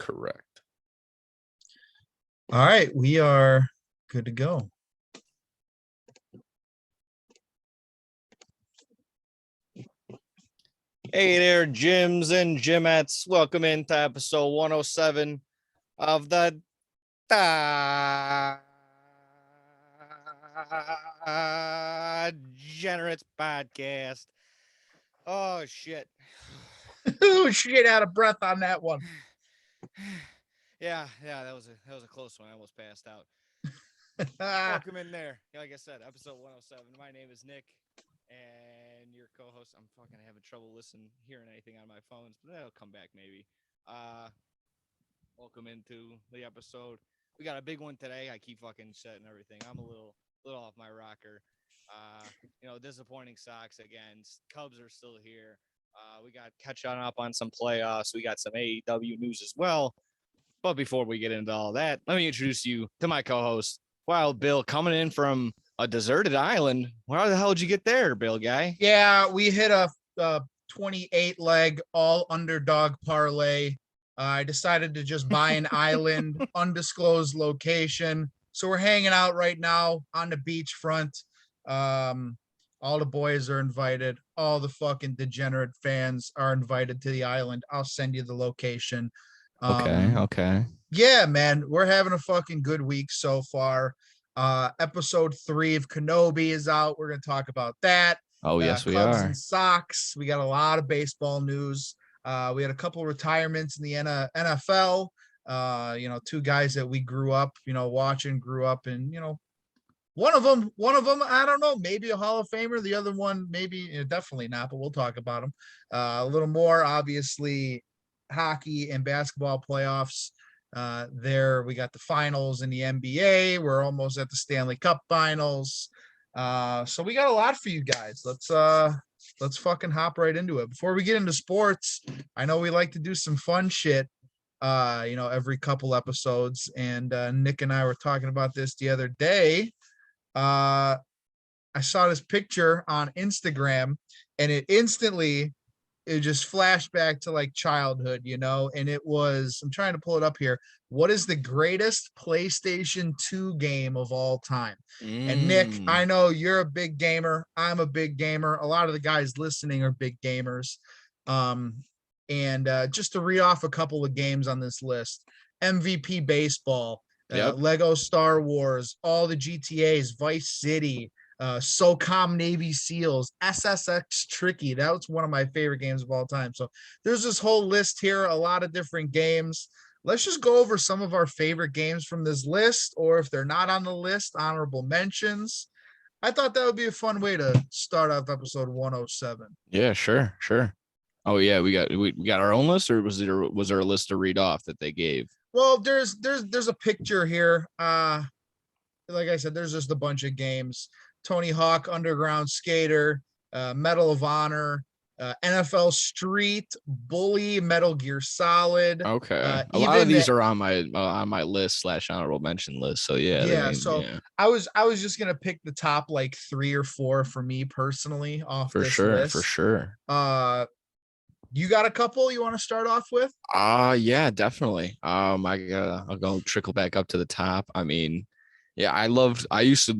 correct. All right, we are good to go. Hey there, Gyms and Gymettes. Welcome into episode 107 of the Daaagenerates podcast. Oh, shit. Ooh, shit, out of breath on that one. Yeah, that was a close one. I almost passed out. Welcome in there. Like I said, episode 107. My name is Nick, and your co-host. I'm fucking having trouble hearing anything on my phones, but that'll come back maybe. Welcome into the episode. We got a big one today. I keep fucking setting everything. I'm a little off my rocker. Disappointing Sox again. Cubs are still here. We got catching up on some playoffs. We got some AEW news as well. But before we get into all that, let me introduce you to my co-host, Wild Bill, coming in from a deserted island. Where the hell did you get there, Bill guy? Yeah, we hit a 28 leg all underdog parlay. I decided to just buy an island, undisclosed location. So we're hanging out right now on the beachfront. All the boys are invited. All the fucking degenerate fans are invited to the island. I'll send you the location. Okay. Yeah, man, we're having a fucking good week so far. Episode 3 of Kenobi is out. We're going to talk about that. Oh, yes, we Cubs are. and Sox. We got a lot of baseball news. We had a couple of retirements in the NFL. Two guys that we grew up, watching, grew up, and one of them, I don't know, maybe a Hall of Famer. The other one, maybe, definitely not, but we'll talk about him a little more. Obviously, hockey and basketball playoffs. There we got the finals in the NBA. We're almost at the Stanley Cup finals. So we got a lot for you guys. Let's fucking hop right into it. Before we get into sports, I know we like to do some fun shit every couple episodes, and Nick and I were talking about this the other day. I saw this picture on Instagram, and it just flashed back to like childhood, and it was, I'm trying to pull it up here. What is the greatest PlayStation 2 game of all time? And Nick, I know you're a big gamer. I'm a big gamer. A lot of the guys listening are big gamers. And just to read off a couple of games on this list: MVP Baseball, Lego Star Wars, all the GTAs, Vice City, SOCOM Navy SEALs, SSX Tricky. That was one of my favorite games of all time. So there's this whole list here, a lot of different games. Let's just go over some of our favorite games from this list, or if they're not on the list, honorable mentions. I thought that would be a fun way to start off episode 107. Yeah, sure. Oh yeah, we got our own list, or was there a list to read off that they gave? Well, there's a picture here. Like I said, there's just a bunch of games. Tony Hawk Underground Skater, Medal of Honor, NFL Street, Bully, Metal Gear Solid. Okay, a lot of these are on my list / honorable mention list. So yeah. I was just gonna pick the top like 3 or 4 for me personally off this list. For sure. You got a couple you want to start off with? Yeah, definitely. I'll go trickle back up to the top. I mean, yeah, I used to,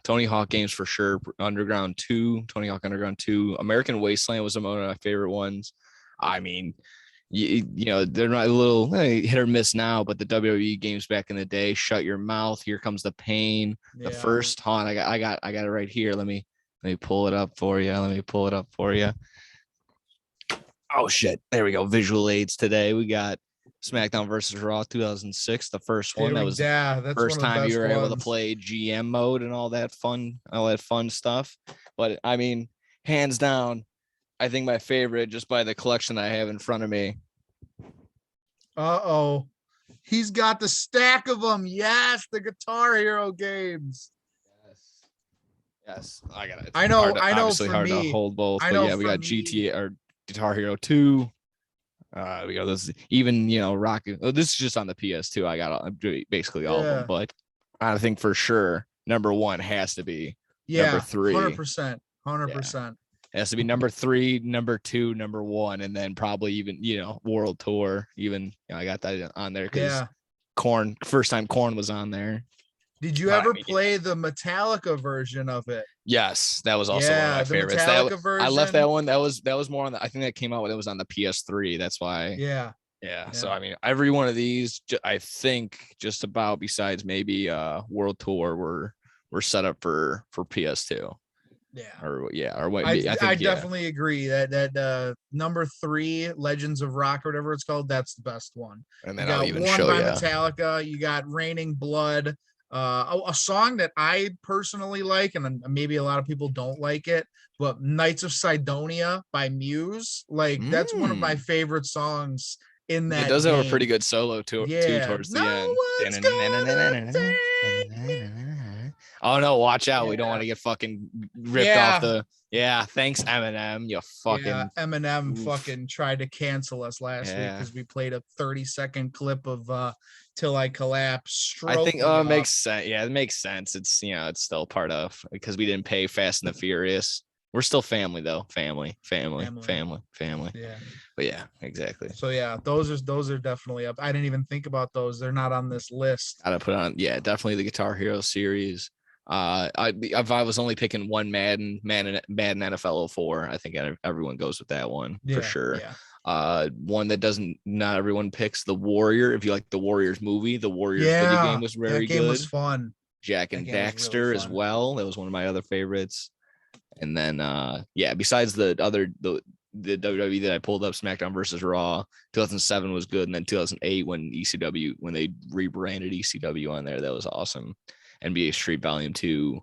Tony Hawk games for sure. Underground 2, Tony Hawk Underground 2, American Wasteland was one of my favorite ones. I mean, they're not a little hit or miss now, but the WWE games back in the day, Shut Your Mouth, Here Comes the Pain, the first haunt. I got it right here. Let me pull it up for you. Oh shit! There we go. Visual aids today. We got SmackDown versus Raw 2006, the first one. That was the first time you were able to play GM mode and all that fun stuff. But I mean, hands down, I think my favorite, just by the collection I have in front of me. He's got the stack of them. Yes, the Guitar Hero games. Yes, I got it. I know. Obviously for hard me, to hold both. But yeah, we got GTA or Guitar Hero 2. We got this, even Rocket. Oh, this is just on the PS2. I got basically all of them, but I think for sure number 1 has to be number 3. 100%. It has to be number 3, number 2, number 1, and then probably even, World Tour. Even I got that on there because Yeah. Korn, first time Korn was on there. Did you ever play the Metallica version of it? Yes, that was also one of my favorites. Metallica version. I left that one. That was more on the. I think that came out when it was on the PS3. That's why. Yeah. So I mean, every one of these, I think, just about besides maybe World Tour, were set up for PS2. Yeah. Or what? I definitely agree that number 3, Legends of Rock, or whatever it's called, that's the best one. And then you got I'll even one show by you. Metallica. You got Raining Blood. A song that I personally like, and maybe a lot of people don't like it, but Knights of Sidonia by Muse. Like that's one of my favorite songs in that. It does game. have a pretty good solo too towards the end. Oh no, watch out. We don't want to get fucking ripped off the thanks Eminem. You fucking Eminem fucking tried to cancel us last week because we played a 30-second clip of Till I Collapse. I think it makes sense. Yeah, it makes sense. It's it's still part of because we didn't pay Fast and the Furious. We're still family though. Family. Yeah. But yeah, exactly. So yeah, those are definitely up. I didn't even think about those. They're not on this list. Gotta put on, definitely the Guitar Hero series. If I was only picking one Madden NFL 04, I think everyone goes with that one for sure. Yeah. One that not everyone picks, the Warrior. If you like the Warriors movie, the Warriors video game was very good. That game was fun. Jack and Daxter really as well. That was one of my other favorites. And then besides the WWE that I pulled up, SmackDown versus Raw, 2007 was good, and then 2008 when they rebranded ECW on there, that was awesome. NBA Street Volume 2,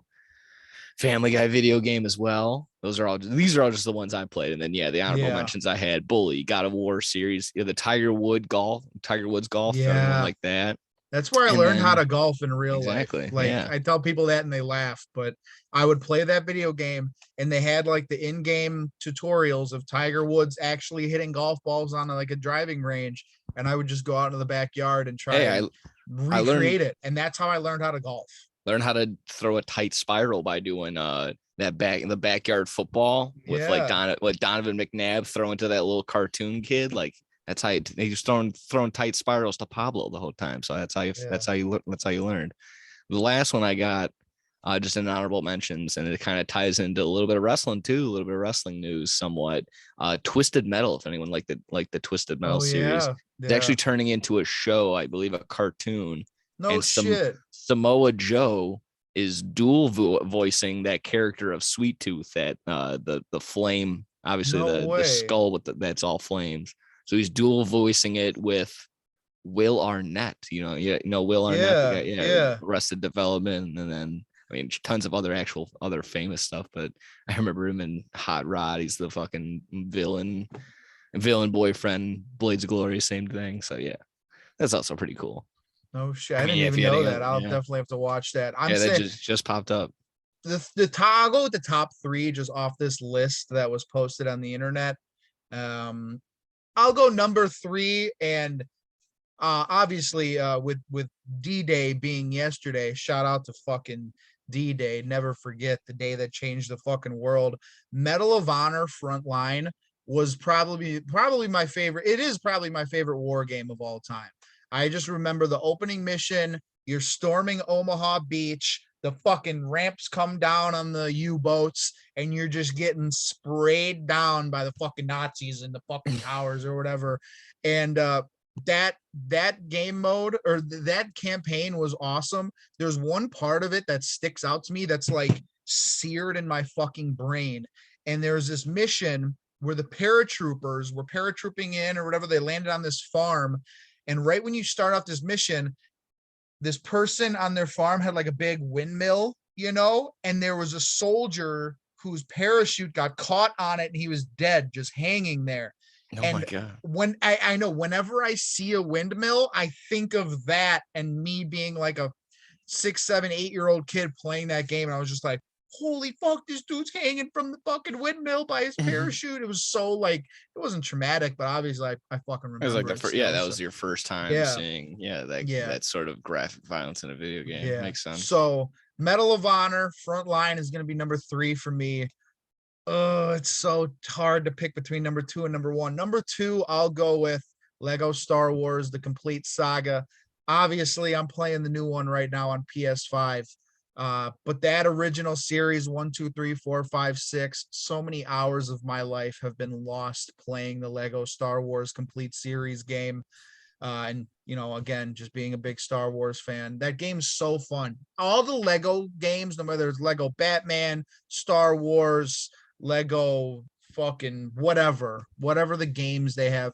Family Guy video game as well. These are all just the ones I played. And then the honorable mentions I had: Bully, God of War series, the Tiger Woods golf, everyone like that. That's where I learned how to golf in real life. Like I tell people that and they laugh, but I would play that video game and they had like the in-game tutorials of Tiger Woods actually hitting golf balls on like a driving range. And I would just go out into the backyard and try to recreate it. And that's how I learned how to golf. Learn how to throw a tight spiral by doing the backyard football with Donovan McNabb throwing to that little cartoon kid. Like that's how he was throwing tight spirals to Pablo the whole time. So that's how you learned. The last one I got just in honorable mentions, and it kind of ties into a little bit of wrestling too, a little bit of wrestling news somewhat. Twisted Metal, if anyone like the Twisted Metal series. It's actually turning into a show, I believe, a cartoon. No shit. Samoa Joe is dual voicing that character of Sweet Tooth, that the flame, obviously the skull with that's all flames. So he's dual voicing it with Will Arnett. Will Arnett, Arrested Development, and then tons of other famous stuff. But I remember him in Hot Rod. He's the fucking villain boyfriend. Blades of Glory, same thing. So yeah, that's also pretty cool. Oh shit! I didn't even know that. I'll definitely have to watch that. That just popped up. I'll go with the top 3 just off this list that was posted on the internet. I'll go number 3, and obviously with D-Day being yesterday, shout out to fucking D-Day. Never forget the day that changed the fucking world. Medal of Honor Frontline was probably my favorite. It is probably my favorite war game of all time. I just remember the opening mission. You're storming Omaha Beach. The fucking ramps come down on the U-boats, and you're just getting sprayed down by the fucking Nazis in the fucking towers or whatever. And that game mode or that campaign was awesome. There's one part of it that sticks out to me that's like seared in my fucking brain. And there's this mission where the paratroopers were paratrooping in or whatever. They landed on this farm. And right when you start off this mission, this person on their farm had like a big windmill, and there was a soldier whose parachute got caught on it and he was dead, just hanging there. My God. When I know whenever I see a windmill, I think of that and me being like a 6, 7, 8-year-old kid playing that game. And I was just like, holy fuck, this dude's hanging from the fucking windmill by his parachute. It was so like, it wasn't traumatic, but obviously I fucking remember. It was like that was your first time seeing that sort of graphic violence in a video game. Yeah. Makes sense. So Medal of Honor Frontline is going to be number 3 for me. Oh, it's so hard to pick between number 2 and number 1. Number 2, I'll go with Lego Star Wars: The Complete Saga. Obviously, I'm playing the new one right now on PS5. But that original series, 1, 2, 3, 4, 5, 6, so many hours of my life have been lost playing the Lego Star Wars Complete Series game. And again, just being a big Star Wars fan, that game's so fun. All the Lego games, no matter it's Lego Batman, Star Wars, Lego fucking whatever the games they have,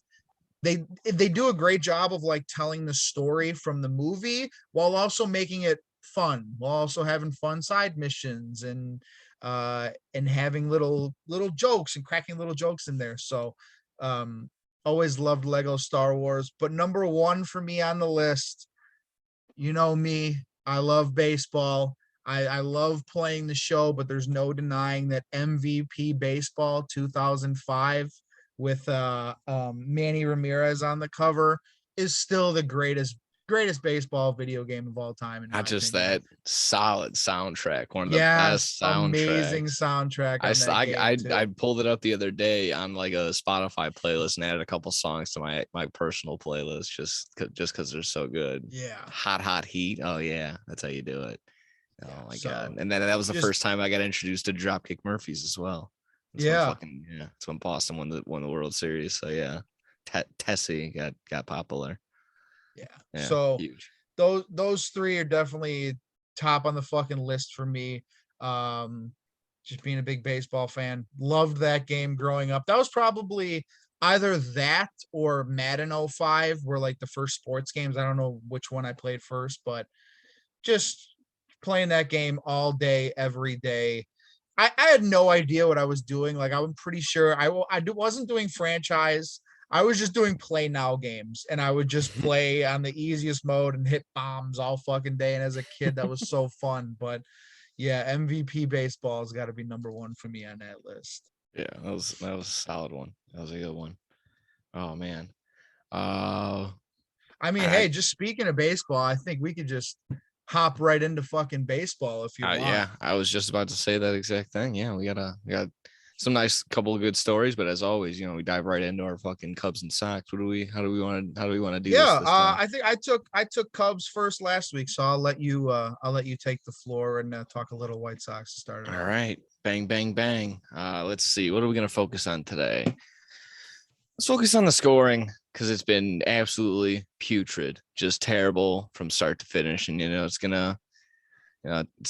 they do a great job of like telling the story from the movie while also making it fun, while also having fun side missions and having little jokes and cracking little jokes in there. So always loved Lego Star Wars. But number 1 for me on the list, you know me, I love baseball. I love playing the show, but there's no denying that MVP Baseball 2005 with Manny Ramirez on the cover is still the greatest baseball video game of all time, in Not my just opinion. that, solid soundtrack, one of the Yes, best amazing soundtracks. soundtrack I on s- that game I too. pulled it up the other day on like a Spotify playlist and added a couple songs to my personal playlist just because they're so good. Yeah, Hot heat. Oh yeah, that's how you do it. yeah. Oh my god! So And then that was the just first time I got introduced to Dropkick Murphys as well. yeah, That's when Boston won the World Series. So yeah, Tessie got popular. yeah. Yeah, So huge. those three are definitely top on the fucking list for me. Um, just being a big baseball fan, loved that game growing up. That was probably either that or Madden '05 were like the first sports games. I don't know which one I played first, but just playing that game all day, every day. I had no idea what I was doing. Like I'm pretty sure wasn't doing franchise. I was just doing play now games, and I would just play on the easiest mode and hit bombs all fucking day. And as a kid, that was so fun. But yeah, MVP baseball has got to be number 1 for me on that list. Yeah, that was a solid one. That was a good one. Oh man. Uh, I mean, I hey, just speaking of baseball, I think we could just hop right into fucking baseball if you want. yeah, I was just about to say that exact thing. Yeah, we got some nice couple of good stories, but as always, we dive right into our fucking Cubs and Sox. How do we want to do Yeah, this time? I think I took Cubs first last week, so I'll let you take the floor and talk a little White Sox to start it All off. right, bang, bang, bang. Let's see. What are we gonna focus on today? Let's focus on the scoring because it's been absolutely putrid, just terrible from start to finish, and it's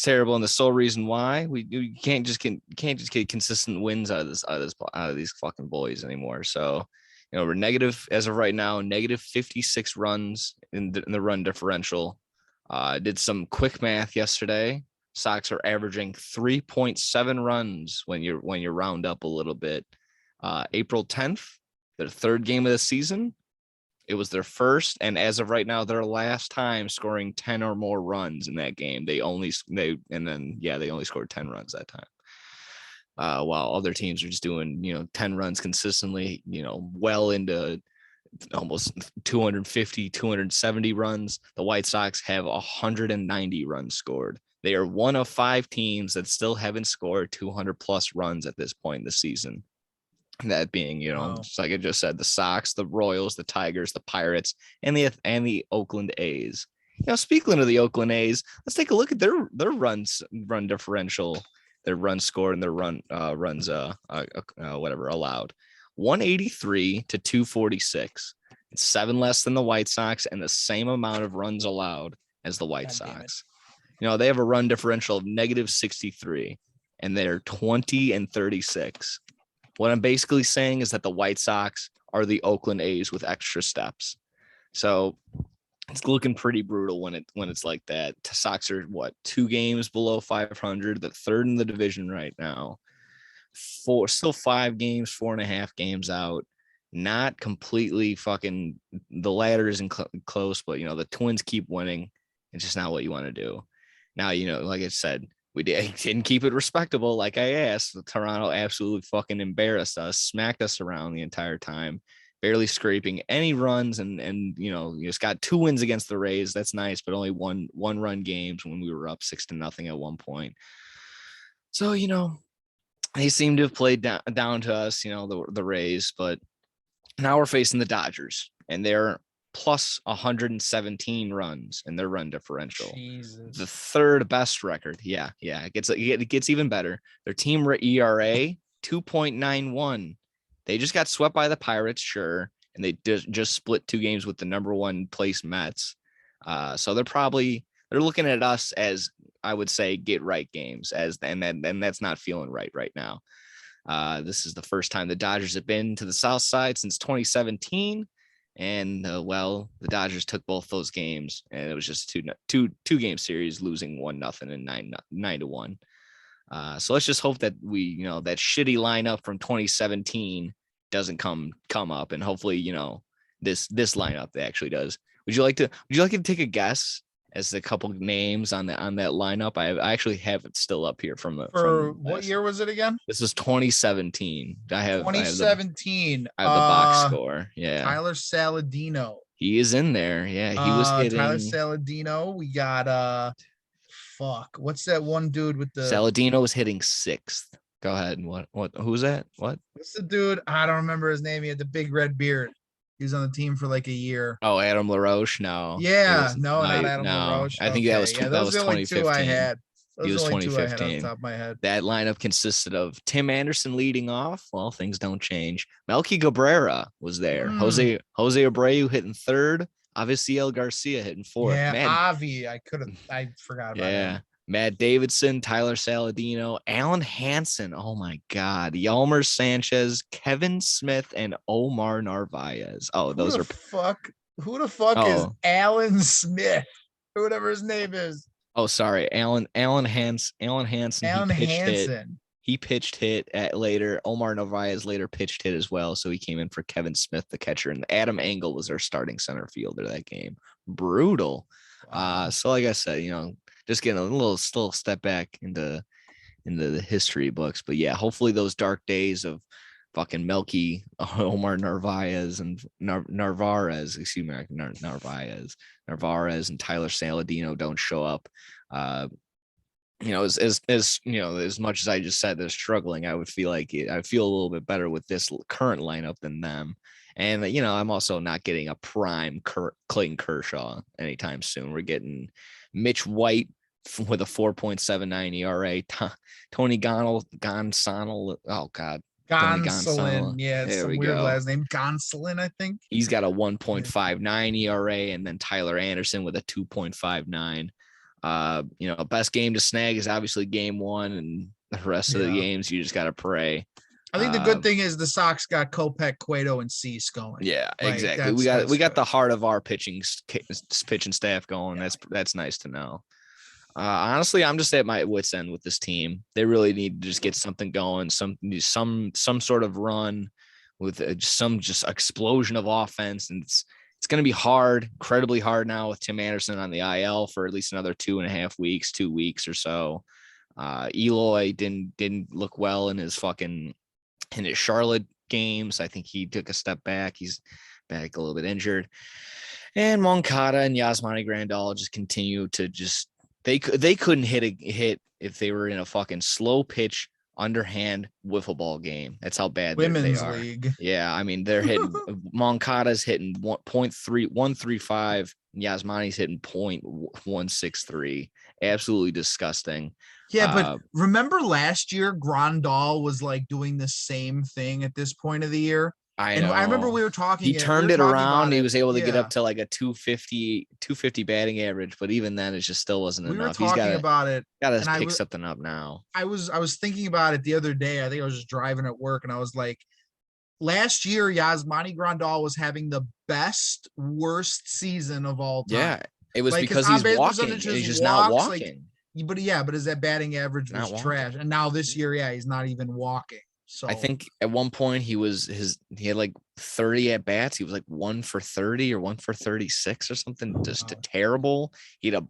terrible. And the sole reason why we can't just get consistent wins out of these fucking boys anymore. So, we're negative as of right now, negative 56 runs in the run differential. I did some quick math yesterday. Sox are averaging 3.7 runs when you round up a little bit. April 10th, their third game of the season. It was their first, and as of right now, their last time scoring 10 or more runs in that game. They only scored 10 runs that time. While other teams are just doing 10 runs consistently, well into almost 250, 270 runs. The White Sox have 190 runs scored. They are one of 5 teams that still haven't scored 200 plus runs at this point in the season. That being, Wow. just like I just said, the Sox, the Royals, the Tigers, the Pirates, and the Oakland A's. Speaking of the Oakland A's, let's take a look at their run differential, their run score, and their runs whatever allowed. 183 to 246. It's 7 less than the White Sox and the same amount of runs allowed as the White God damn it. Sox. They have a run differential of negative 63, and they're 20 and 36. What I'm basically saying is that the White Sox are the Oakland A's with extra steps. So it's looking pretty brutal when it's like that. The Sox are 2 games below 500, the third in the division right now. Still 5 games, 4.5 games out. Not completely fucking. The ladder isn't close, but the Twins keep winning. It's just not what you want to do. Now, like I said, we didn't keep it respectable like I asked. Toronto absolutely fucking embarrassed us, smacked us around the entire time, barely scraping any runs, and you just got 2 wins against the Rays. That's nice, but only one run games when we were up 6-0 at one point. So They seem to have played down to us, the Rays, but now we're facing the Dodgers, and they're plus 117 runs in their run differential. The Jesus. third best record. Yeah. It gets even better. Their team ERA 2.91. They just got swept by the Pirates, sure, and they just split 2 games with the number 1 place Mets. So they're looking at us as, I would say, get right games, and that's not feeling right now. This is the first time the Dodgers have been to the South Side since 2017. And the Dodgers took both those games, and it was just two game series, losing 1-0 and 9-1. So let's just hope that that shitty lineup from 2017 doesn't come up, and hopefully this lineup that actually does. Would you like to take a guess as a couple names on that lineup? I actually have it still up here from what year was it again? This was 2017. I have 2017. I have the box score. Yeah. Tyler Saladino. He is in there. Yeah, he was hitting. Tyler Saladino. We got what's that one dude with the Saladino was hitting 6th. Go ahead. What who's that? What's the dude? I don't remember his name. He had the big red beard. He was on the team for like a year. Oh, Adam LaRoche? No. Yeah, not Adam LaRoche. I think that was 2015. Two I had. He was 2015. Off the top of my head. That lineup consisted of Tim Anderson leading off. Well, things don't change. Melky Cabrera was there. Jose Abreu hitting 3rd. Avisail Garcia hitting 4th. Yeah, Avi. I forgot about him. Matt Davidson, Tyler Saladino, Alan Hansen. Oh my God. Yelmer Sanchez, Kevin Smith, and Omar Narvaez. Oh, Who the fuck is Alan Smith? Whatever his name is. Oh, sorry. Alan Hansen. He pitched hit at later. Omar Narvaez later pitched hit as well. So he came in for Kevin Smith, the catcher, and Adam Engel was our starting center fielder that game. Brutal. Wow. So like I said, just getting a little step back into the history books. But yeah, hopefully those dark days of fucking Melky, Omar Narvaez and Narvaez and Tyler Saladino don't show up. As much as I just said they're struggling, I would feel a little bit better with this current lineup than them. And I'm also not getting a prime Clayton Kershaw anytime soon. We're getting Mitch White with a 4.79 ERA. Tony Gonsolin. Oh God. Gonsolin. Yeah, it's some weird last name. Gonsolin, I think. He's got a 1.59 ERA, and then Tyler Anderson with a 2.59. Best game to snag is obviously game 1, and the rest of the games you just got to pray. I think the good thing is the Sox got Kopech, Cueto, and Cease going. Yeah, exactly. We got the heart of our pitching staff going. That's nice to know. Honestly, I'm just at my wit's end with this team. They really need to just get something going, some sort of run with some just explosion of offense, and it's going to be hard, incredibly hard now with Tim Anderson on the IL for at least another 2.5 weeks, 2 weeks or so. Eloy didn't look well in his Charlotte games. I think he took a step back. He's back a little bit injured. And Moncada and Yasmani Grandal just continue to they couldn't hit a hit if they were in a fucking slow pitch underhand wiffle ball game. That's how bad Women's they are. League. Yeah, I mean they're hitting Moncada's hitting 1.135, and Yasmani's hitting 0.163. Absolutely disgusting. Yeah, but remember last year Grandal was like doing the same thing at this point of the year. I know. I remember we were talking. He turned it around. He was able to get up to like a 250 batting average, but even then, it just still wasn't enough. He's got to pick something up now. I was thinking about it the other day. I think I was just driving at work, and I was like, last year Yasmani Grandal was having the worst season of all time. Yeah, it was because he's walking. He's just not walking. But his that batting average was trash, and now this year, he's not even walking. So I think at one point he had like 30 at bats. He was like 1 for 30 or 1 for 36 or something. Just terrible. He had a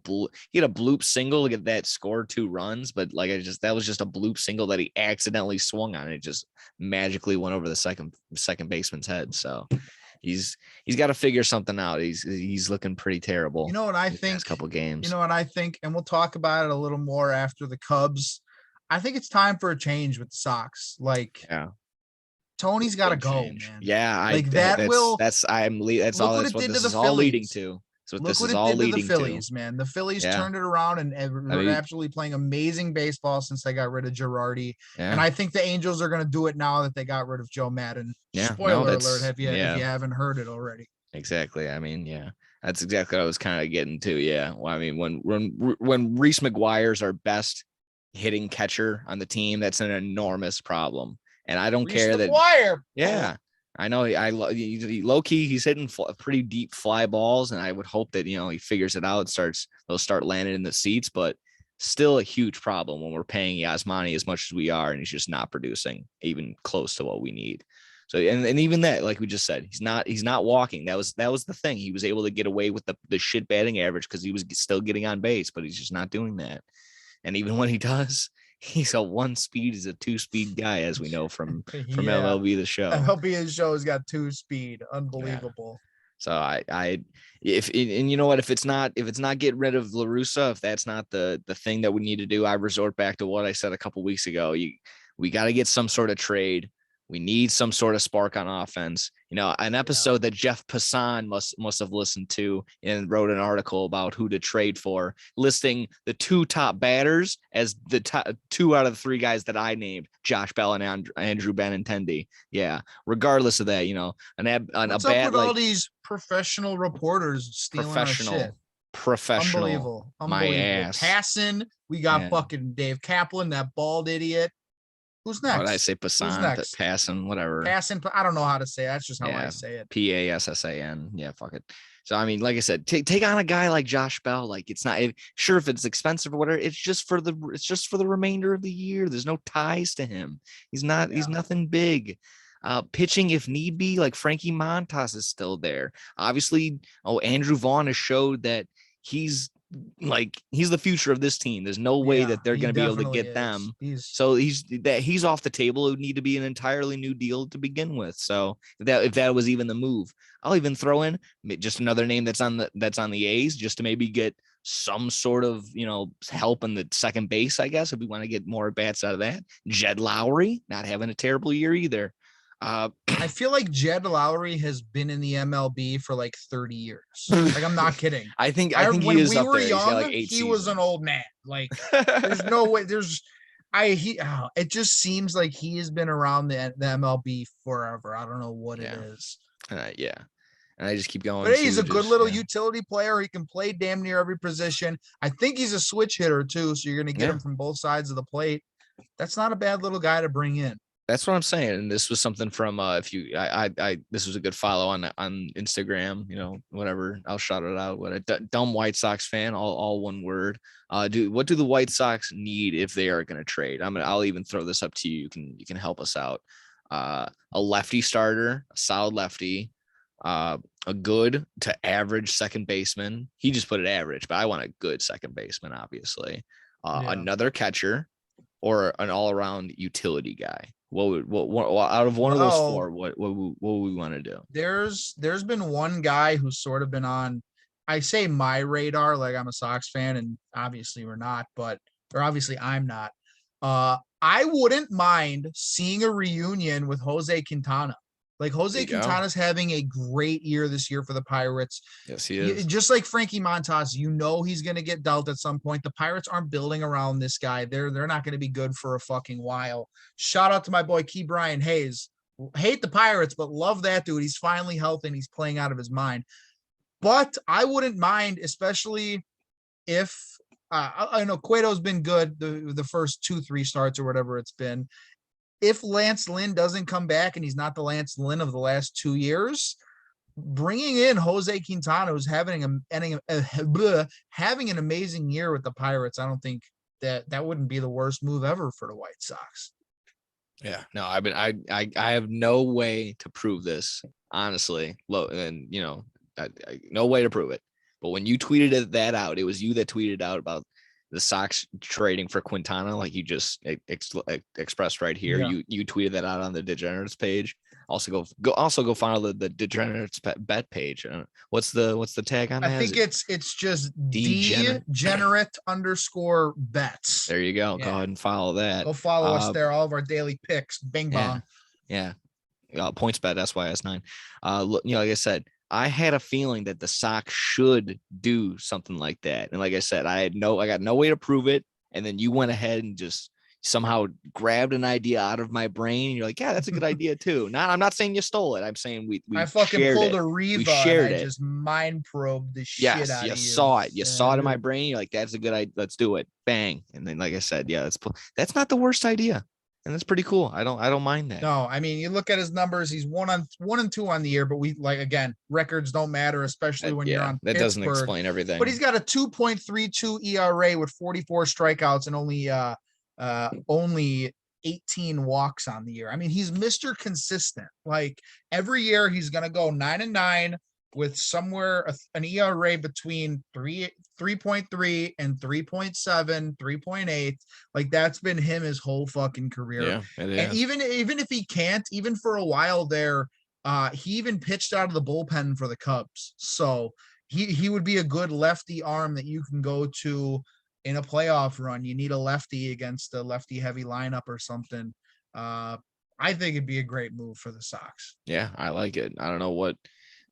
bloop single to get that scored 2 runs, but that was just a bloop single that he accidentally swung on. It just magically went over the second baseman's head. So he's got to figure something out. He's looking pretty terrible. You know what I think? Last couple games. You know what I think, and we'll talk about it a little more after the Cubs I think it's time for a change with the Sox. Like Yeah. Tony's got to Big go, change. man. Yeah, Like that will that's look what that's it what did to this the is all leading Phillies. to. That's what Look this what is it all did to the leading to. Phillies, man. The Phillies Yeah. turned it around and I were mean, absolutely playing amazing baseball since they got rid of Girardi. And yeah. I think the Angels are going to do it now that they got rid of Joe Madden. Yeah. No, Spoiler alert, that's if yeah. you haven't heard it already. Exactly. I mean, yeah, that's exactly what I was kind of getting to. Yeah. Well, I mean, when Reese McGuire's our best hitting catcher on the team, that's an enormous problem. And I don't Reese care that. McGuire. Yeah, I know. Low key, he's hitting pretty deep fly balls, and I would hope that he figures it out. They'll start landing in the seats, but still a huge problem when we're paying Yasmani as much as we are, and he's just not producing even close to what we need. So and even that, like we just said, he's not walking. That was the thing. He was able to get away with the shit batting average because he was still getting on base, but he's just not doing that. And even when he does, he's a one speed, he's a 2-speed guy, as we know from Yeah. MLB the show. MLB show has got 2-speed. Yeah. Unbelievable. So if you know what, if it's not getting rid of La Russa, if that's not the thing that we need to do, I resort back to what I said a couple weeks ago. We got to get some sort of trade. We need some sort of spark on offense. An episode that Jeff Passan must have listened to and wrote an article about who to trade for, listing the 2 top batters as the top 2 out of the 3 guys that I named, Josh Bell and Andrew Benintendi. Yeah. Regardless of that, What's up with all these professional reporters stealing our shit? Professional. Unbelievable. My ass. Passing. We got fucking Dave Kaplan, that bald idiot. Who's next? What did I say? Passan, Passan, whatever. Passan. I don't know how to say it. That's just how I say it. Passan. Yeah, fuck it. So I mean, like I said, take on a guy like Josh Bell. Like it's not sure if it's expensive or whatever. It's just for the remainder of the year. There's no ties to him. He's nothing big. Pitching if need be, like Frankie Montas is still there. Obviously, Andrew Vaughn has showed that he's the future of this team. There's no way that they're going to be able to get them. So he's off the table. It would need to be an entirely new deal to begin with. So if that was even the move, I'll even throw in just another name that's on the A's just to maybe get some sort of help in the second base. I guess if we want to get more bats out of that, Jed Lowry not having a terrible year either. I feel like Jed Lowry has been in the MLB for like 30 years. Like, I'm not kidding. I think when he is we up were there. young, he was an old man. Like, there's no way. It just seems like he has been around the MLB forever. I don't know what it is. Yeah. And I just keep going. But hey, he's a good little utility player. He can play damn near every position. I think he's a switch hitter too. So you're going to get him from both sides of the plate. That's not a bad little guy to bring in. That's what I'm saying. And this was something from this was a good follow on Instagram, whatever. I'll shout it out. What a dumb White Sox fan, all one word. What do the White Sox need if they are going to trade? I'll even throw this up to you. You can help us out. A lefty starter, a solid lefty, a good to average second baseman. He just put it average, but I want a good second baseman, obviously. Another catcher or an all-around utility guy. What out of one of those 4, what would we want to do? There's been one guy who's sort of been on, I say my radar, like I'm a Sox fan and obviously we're not, or obviously I'm not. I wouldn't mind seeing a reunion with Jose Quintana. Like Jose Quintana's having a great year this year for the Pirates. Yes, he is. Just like Frankie Montas, he's going to get dealt at some point. The Pirates aren't building around this guy. They're not going to be good for a fucking while. Shout out to my boy Key Brian Hayes. Hate the Pirates, but love that dude. He's finally healthy and he's playing out of his mind. But I wouldn't mind, especially if I know Cueto's been good the first 2-3 starts or whatever it's been. If Lance Lynn doesn't come back and he's not the Lance Lynn of the last 2 years, bringing in Jose Quintana, who's having an amazing year with the Pirates, I don't think that wouldn't be the worst move ever for the White Sox. Yeah, no, I have no way to prove this, honestly. And no way to prove it. But when you tweeted that out, it was you that tweeted out about the Sox trading for Quintana, like you just expressed right here. You tweeted that out on the Degenerates page. Also go follow the Degenerates bet page. What's the tag on I that? think it's just Degenerate degenerate_bets. There you go. Go Yeah. ahead and follow that. Go follow us there. All of our daily picks. Bing bong. Yeah. Points bet SYS9. Look, like I said, I had a feeling that the Sox should do something like that. And like I said, I got no way to prove it. And then you went ahead and just somehow grabbed an idea out of my brain. And you're like, yeah, that's a good idea too. I'm not saying you stole it. I'm saying we I fucking shared pulled it. a Reva We shared and I it. just mind probed the shit out of you. Saw it. You saw it in my brain. You're like, that's a good idea. Let's do it. Bang. And then, like I said, that's not the worst idea. And that's pretty cool. I don't mind that. No, I mean, you look at his numbers, he's 1-2 on the year, but again, records don't matter, especially when you're on that Pittsburgh. Doesn't explain everything. But he's got a 2.32 ERA with 44 strikeouts and only 18 walks on the year. I mean, he's Mr. Consistent. Like every year he's going to go 9-9 with somewhere an ERA between 3.3 and 3.7, 3.8. Like that's been him his whole fucking career. Yeah, it is. And even if he can't, even for a while there, he even pitched out of the bullpen for the Cubs. So he would be a good lefty arm that you can go to in a playoff run. You need a lefty against a lefty heavy lineup or something. I think it'd be a great move for the Sox. Yeah, I like it. I don't know what.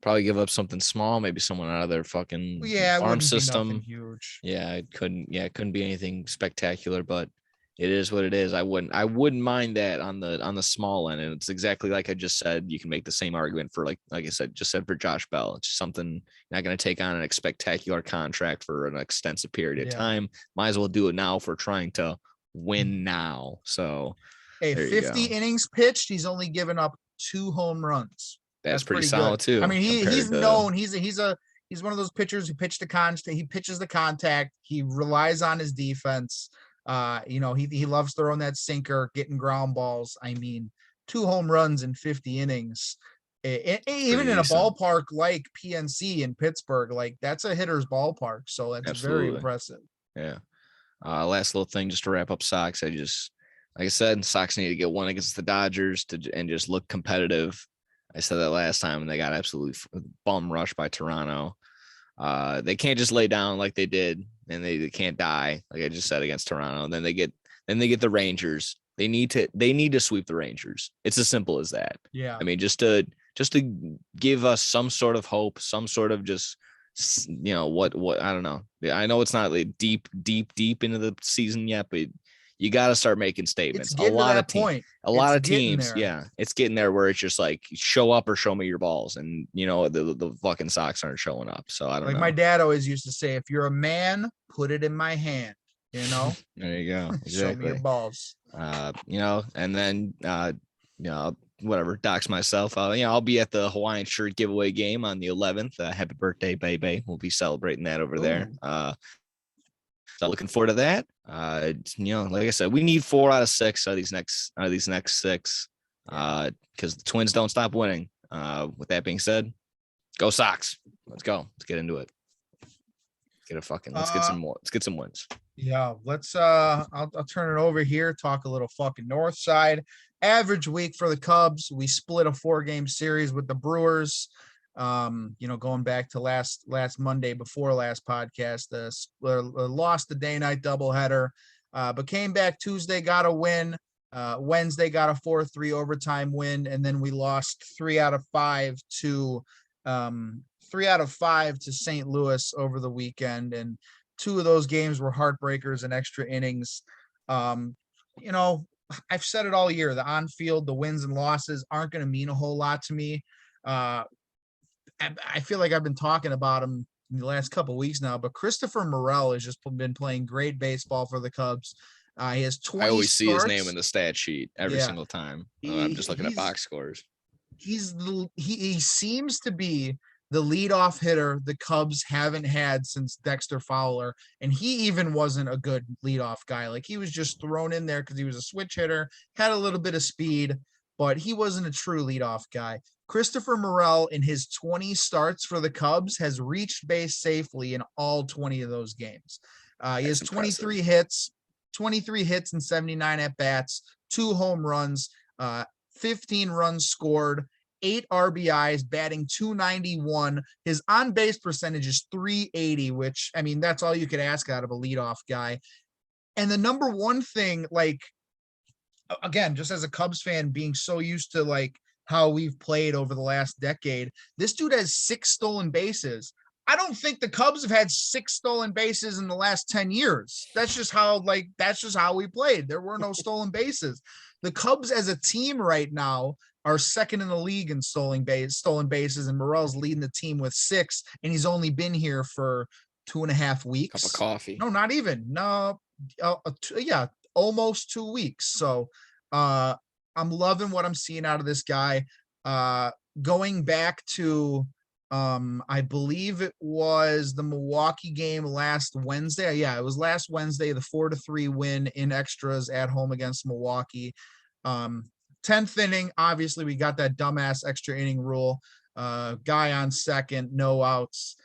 Probably give up something small, maybe someone out of their fucking farm system. Huge. Yeah, it couldn't be anything spectacular, but it is what it is. I wouldn't mind that on the small end. And it's exactly like I just said. You can make the same argument for like I said for Josh Bell. It's something you're not going to take on a spectacular contract for an extensive period of time. Might as well do it now for trying to win now. So, hey, 50 innings pitched, he's only given up 2 home runs. That's pretty solid good. too. I mean, he's known. He's one of those pitchers who pitches the contact. He relies on his defense. He loves throwing that sinker, getting ground balls. I mean, 2 home runs in 50 innings. Even in a ballpark like PNC in Pittsburgh, like that's a hitter's ballpark. So that's very impressive. Yeah. Last little thing just to wrap up Sox. Like I said, Sox need to get one against the Dodgers and just look competitive. I said that last time, and they got absolutely bum rushed by Toronto. They can't just lay down like they did, and they can't die like I just said against Toronto. Then they get the Rangers. They need to sweep the Rangers. It's as simple as that. Yeah. I mean, just to give us some sort of hope, some sort of just what I don't know. I know it's not like deep into the season yet, but you got to start making statements. A lot of teams, yeah, it's getting there where it's just like show up or show me your balls, and the fucking Sox aren't showing up. So I don't know. Like my dad always used to say, if you're a man, put it in my hand. There you go. Exactly. Show me your balls. And then whatever, dox myself. I'll be at the Hawaiian shirt giveaway game on the 11th. Happy birthday, baby. We'll be celebrating that over there. So looking forward to that. Like I said, we need 4 out of 6 out of these next 6 because the Twins don't stop winning. With that being said, go Sox. Let's go. Let's get into it. Let's get some more. Let's get some wins. Yeah, let's I'll turn it over here, talk a little fucking north side. Average week for the Cubs. We split a 4-game series with the Brewers. Going back to last Monday before last podcast, lost the day-night doubleheader, but came back Tuesday, got a win. Wednesday got a 4-3 overtime win, and then we lost 3 out of 5 to St. Louis over the weekend, and 2 of those games were heartbreakers and extra innings. I've said it all year. The on-field, the wins and losses aren't going to mean a whole lot to me. I feel like I've been talking about him in the last couple of weeks now, but Christopher Morel has just been playing great baseball for the Cubs. He has 20 I always see his starts. name in the stat sheet every single time. I'm just looking at box scores. He seems to be the leadoff hitter the Cubs haven't had since Dexter Fowler, and he even wasn't a good leadoff guy. Like he was just thrown in there because he was a switch hitter, had a little bit of speed, but he wasn't a true leadoff guy. Christopher Morel, in his 20 starts for the Cubs, has reached base safely in all 20 of those games. He has 23 hits and 79 at-bats, 2 home runs, 15 runs scored, 8 RBIs, batting .291. His on-base percentage is .380, which, I mean, that's all you could ask out of a leadoff guy. And the number one thing, like, again, just as a Cubs fan, being so used to like how we've played over the last decade, this dude has 6 stolen bases. I don't think the Cubs have had 6 stolen bases in the last 10 years. That's just how we played. There were no stolen bases. The Cubs as a team right now are second in the league in stolen bases, and Morel's leading the team with 6, and he's only been here for 2.5 weeks. Cup of coffee. No, not even. No, yeah, almost 2 weeks. So I'm loving what I'm seeing out of this guy. Going back to I believe it was the Milwaukee game last Wednesday. Yeah, it was last Wednesday, the 4-3 win in extras at home against Milwaukee. 10th inning, obviously we got that dumbass extra inning rule. Guy on second, no outs.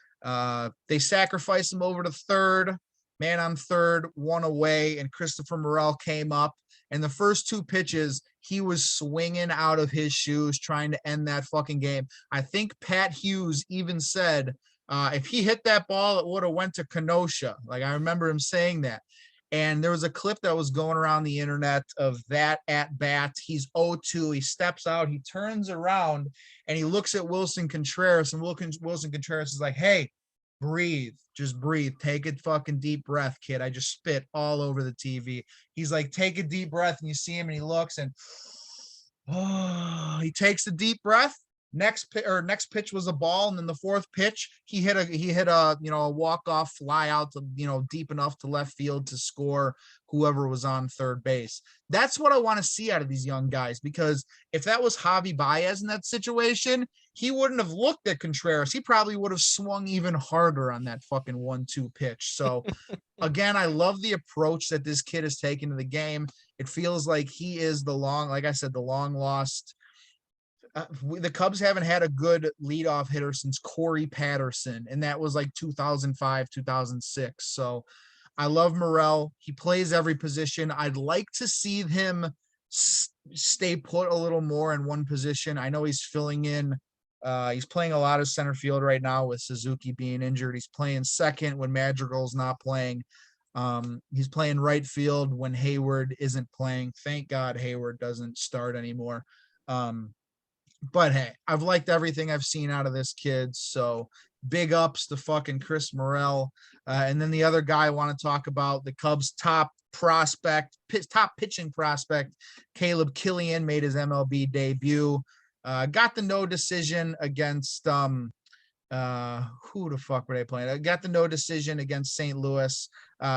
They sacrificed him over to third, man on third, 1 away, and Christopher Morel came up. And the first 2 pitches, he was swinging out of his shoes, trying to end that fucking game. I think Pat Hughes even said, if he hit that ball, it would have went to Kenosha. Like, I remember him saying that. And there was a clip that was going around the internet of that at bat. He's 0-2. He steps out. He turns around and he looks at Wilson Contreras. And Wilson Contreras is like, hey, breathe. Just breathe. Take a fucking deep breath, kid. I just spit all over the TV. He's like, take a deep breath. And you see him and he looks and he takes a deep breath. Next pitch was a ball, and then the 4th pitch, he hit a a walk-off fly out to, deep enough to left field to score whoever was on third base. That's what I want to see out of these young guys, because if that was Javi Baez in that situation, he wouldn't have looked at Contreras. He probably would have swung even harder on that fucking 1-2 pitch. So again, I love the approach that this kid has taken to the game. It feels like he is like I said, the long lost. The Cubs haven't had a good leadoff hitter since Corey Patterson, and that was like 2005, 2006. So I love Morel. He plays every position. I'd like to see him stay put a little more in one position. I know he's filling in. He's playing a lot of center field right now with Suzuki being injured. He's playing second when Madrigal's not playing. He's playing right field when Hayward isn't playing. Thank God Hayward doesn't start anymore. But hey, I've liked everything I've seen out of this kid. So big ups to fucking Chris Morel. And then the other guy I want to talk about, the Cubs' top pitching prospect, Caleb Killian, made his MLB debut. Got the no decision against who the fuck were they playing? I got the no decision against St. Louis.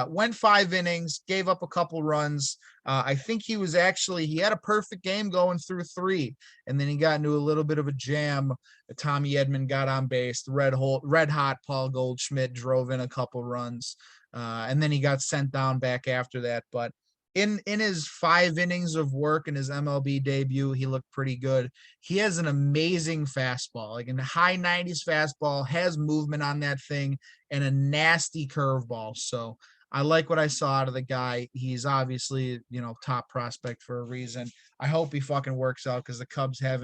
Went 5 innings, gave up a couple runs. I think he had a perfect game going through 3, and then he got into a little bit of a jam. Tommy Edman got on base. Red hot Paul Goldschmidt drove in a couple runs, and then he got sent down back after that. But in his 5 innings of work in his MLB debut, he looked pretty good. He has an amazing fastball, like in the high 90s fastball, has movement on that thing, and a nasty curveball. So I like what I saw out of the guy. He's obviously, top prospect for a reason. I hope he fucking works out, because the Cubs I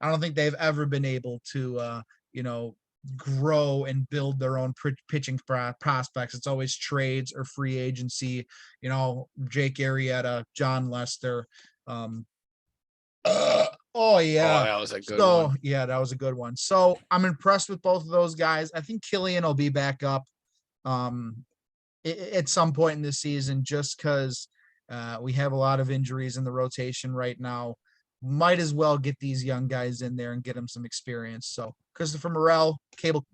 don't think they've ever been able to, grow and build their own pitching prospects. It's always trades or free agency, Jake Arrieta, John Lester. Oh yeah. That was a good one. Yeah, that was a good one. So I'm impressed with both of those guys. I think Killian will be back up at some point in this season, just because we have a lot of injuries in the rotation right now. Might as well get these young guys in there and get them some experience. So Christopher Morel, Caleb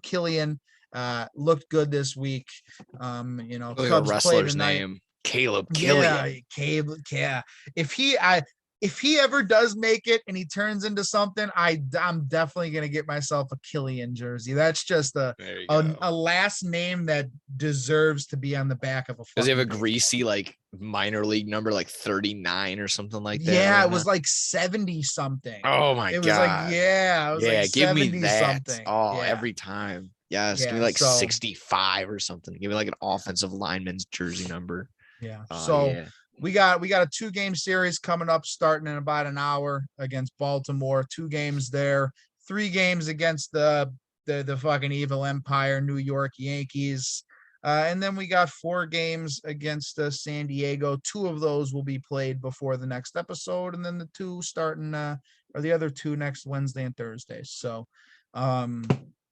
Killian looked good this week. Like Cubs a wrestler's name, Caleb Killian. Yeah. If he ever does make it and he turns into something, I'm definitely gonna get myself a Killian jersey. That's just a last name that deserves to be on the back of a. Does he have a greasy minor league number 39 or something like that? Yeah, it was 70 something. Oh my god! It was like give me 70 that. something. Oh, yeah. every time. Yes, give me 65 or something. Give me an offensive lineman's jersey number. Yeah. we got a 2-game series coming up starting in about an hour against Baltimore. 2 games there, 3 games against the fucking evil empire, New York Yankees. And then we got 4 games against San Diego. 2 of those will be played before the next episode, and then the 2 starting or the other 2 next Wednesday and Thursday. So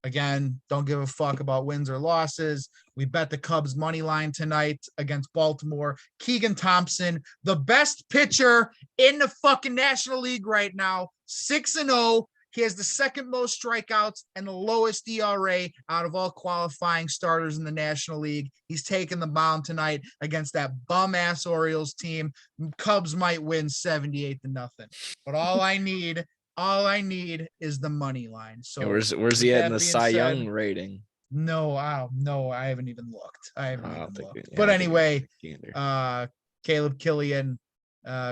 again, don't give a fuck about wins or losses. We bet the Cubs money line tonight against Baltimore. Keegan Thompson, the best pitcher in the fucking National League right now, 6-0. He has the second most strikeouts and the lowest ERA out of all qualifying starters in the National League. He's taking the mound tonight against that bum-ass Orioles team. Cubs might win 78-0. But all I need is the money line. So and where's he at in the Cy Young rating? No, I haven't even looked. Yeah, but anyway, Caleb Killian,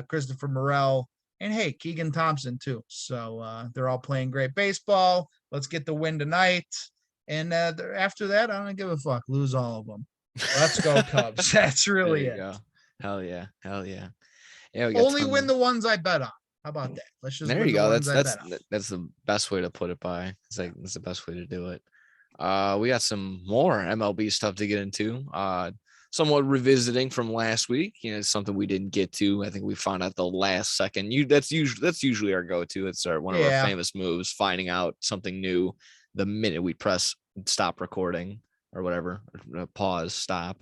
Christopher Morel, and hey, Keegan Thompson too. So they're all playing great baseball. Let's get the win tonight. And after that, I don't give a fuck. Lose all of them. Let's go Cubs. That's really it. Go. Hell yeah. Yeah, we only win the ones I bet on. How about that? Let's just there you go. That's the best way to put it by. It's like that's the best way to do it. We got some more MLB stuff to get into. Somewhat revisiting from last week. It's something we didn't get to. I think we found out the last second. That's usually our go-to. It's one of our famous moves, finding out something new the minute we press stop recording or whatever, pause, stop.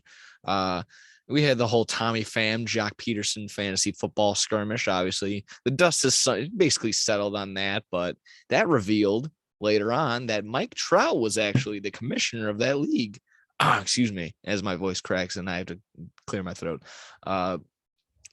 We had the whole Tommy Pham, Jock Peterson fantasy football skirmish. Obviously, the dust is basically settled on that, but that revealed later on that Mike Trout was actually the commissioner of that league. Excuse me, as my voice cracks and I have to clear my throat. Tommy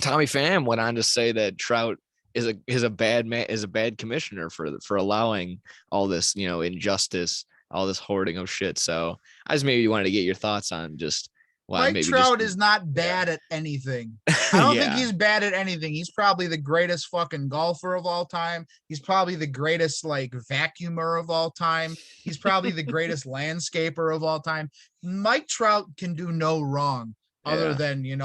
Pham went on to say that Trout is a bad commissioner for allowing all this, injustice, all this hoarding of shit. So I just maybe wanted to get your thoughts on just Mike Trout is not bad at anything. I don't think he's bad at anything. He's probably the greatest fucking golfer of all time. He's probably the greatest vacuumer of all time. He's probably the greatest landscaper of all time. Mike Trout can do no wrong other than, the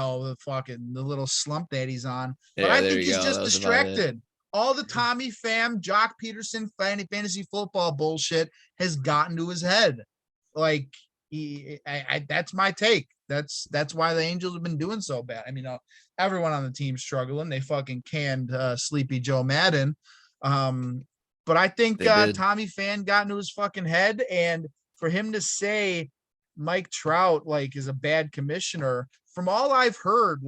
little slump that he's on. But I think he's just distracted. All the Tommy Pham, Jock Peterson fantasy football bullshit has gotten to his head. That's my take. That's why the Angels have been doing so bad. I mean, everyone on the team's struggling. They fucking canned Sleepy Joe Madden. But I think Tommy Pham got into his fucking head, and for him to say Mike Trout is a bad commissioner, from all I've heard,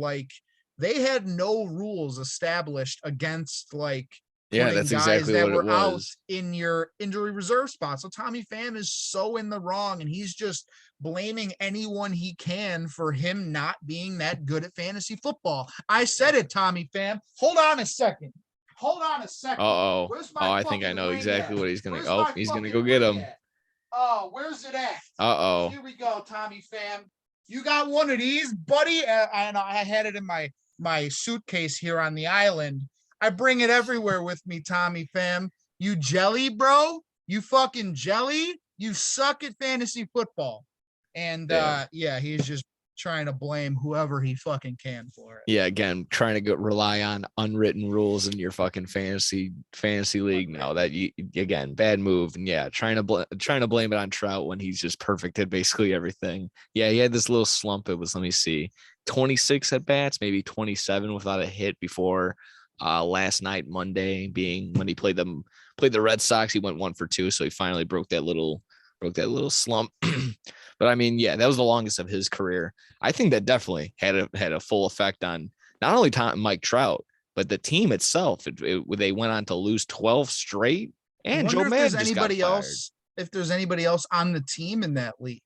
they had no rules established against that's exactly that what were it was. out in your injury reserve spot. So Tommy Pham is so in the wrong, and he's just blaming anyone he can for him not being that good at fantasy football. I said it, Tommy Pham. Hold on a second. Uh-oh. I think I know exactly what he's going to. He's going to go get him. Oh, where's it at? Uh-oh. Here we go, Tommy Pham. You got one of these, buddy? I had it in my suitcase here on the island. I bring it everywhere with me, Tommy Pham. You jelly, bro? You fucking jelly? You suck at fantasy football. And he's just trying to blame whoever he fucking can for it. Yeah, again, trying to rely on unwritten rules in your fucking fantasy league. No, again, bad move. And trying to blame it on Trout when he's just perfect at basically everything. Yeah, he had this little slump. It was, let me see, 26 at bats, maybe 27 without a hit before last night, Monday, being when he played the Red Sox. He went 1 for 2, so he finally broke that little slump. But I mean, that was the longest of his career. I think that definitely had a full effect on not only Mike Trout, but the team itself. They went on to lose 12 straight, and Joe Madden just got fired. If there's anybody else on the team in that league.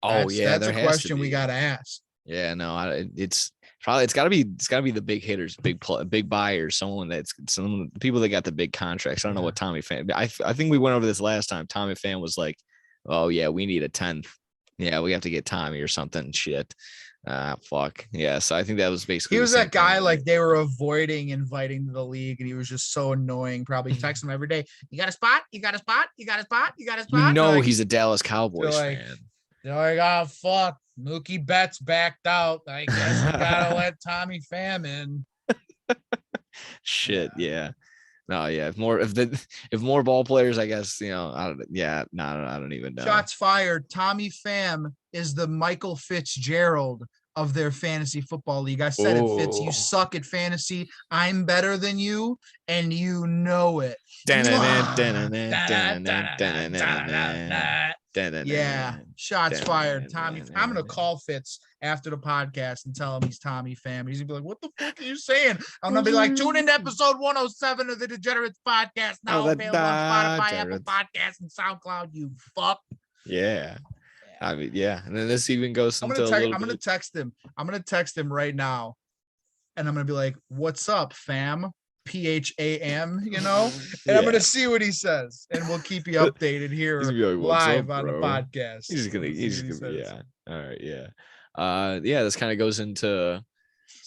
That's a question we got to ask. Yeah, no, it's got to be the big hitters, big buyers, some people that got the big contracts. I don't know what Tommy Pham. I think we went over this last time. Tommy Pham was like, "Oh yeah, we need a 10th. Yeah, we have to get Tommy or something." Shit. Fuck. Yeah. So I think that was basically. He was that guy they were avoiding inviting to the league, and he was just so annoying. Probably text him every day. You got a spot? You got a spot? You got a spot? You got a spot? He's a Dallas Cowboys fan. They're like, oh fuck. Mookie Betts backed out. I guess we gotta let Tommy Pham in. Shit, yeah. No, yeah. If more ball players, I guess, I don't even know. Shots fired. Tommy Pham is the Michael Fitzgerald of their fantasy football league. I said it, Fitz. You suck at fantasy. I'm better than you, and you know it. Yeah, shots fired. Tommy, I'm gonna call Fitz after the podcast and tell him he's Tommy Pham. He's gonna be like, "What the fuck are you saying?" I'm gonna be like, "Tune in to episode 107 of the Degenerates podcast, now available on Spotify, Apple Podcasts, and SoundCloud. You fuck." Yeah. I mean, yeah. And then this even goes into I'm gonna text him. I'm gonna text him right now, and I'm gonna be like, "What's up, fam?" PHAM, and I'm gonna see what he says, and we'll keep you updated here live on the podcast. He's gonna yeah. All right, yeah. This kind of goes into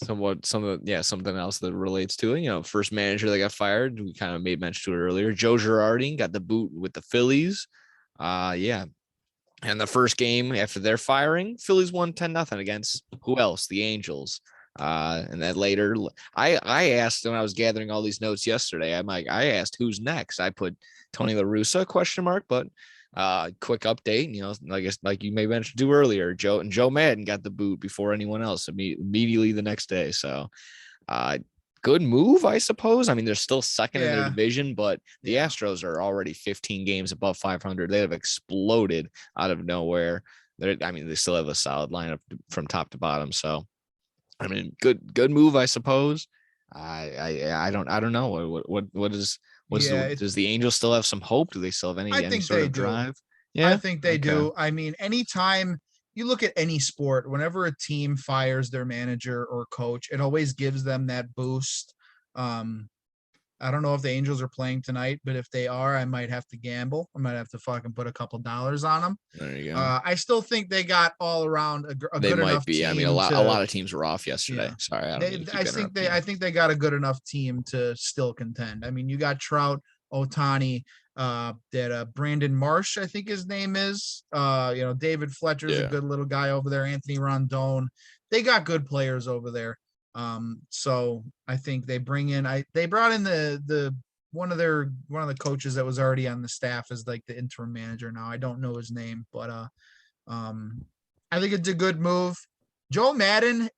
something else that relates to it. First manager that got fired, we kind of made mention to it earlier. Joe Girardi got the boot with the Phillies. And the first game after their firing, Phillies won 10-0 against who else? The Angels. And then later, I asked when I was gathering all these notes yesterday, I asked who's next. I put Tony La Russa ? But quick update, like you may mention to earlier, Joe Madden got the boot before anyone else immediately the next day. So good move, I suppose. I mean, they're still second in their division, but the Astros are already 15 games above 500. They have exploded out of nowhere. They still have a solid lineup from top to bottom. So, I mean, good move, I suppose. I don't know does the Angels still have some hope? Do they still have any sort of drive? Yeah, I think they do. I mean, anytime you look at any sport, whenever a team fires their manager or coach, it always gives them that boost. I don't know if the Angels are playing tonight, but if they are, I might have to gamble. I might have to fucking put a couple dollars on them. There you go. I still think they got all around a good enough team. I mean, a lot of teams were off yesterday. Yeah. Sorry, I think they got a good enough team to still contend. I mean, you got Trout, Ohtani, Brandon Marsh, I think his name is. David Fletcher's a good little guy over there. Anthony Rondon. They got good players over there. So I think they brought in the one of the coaches that was already on the staff as like the interim manager now. I don't know his name, but I think it's a good move. Joe Madden,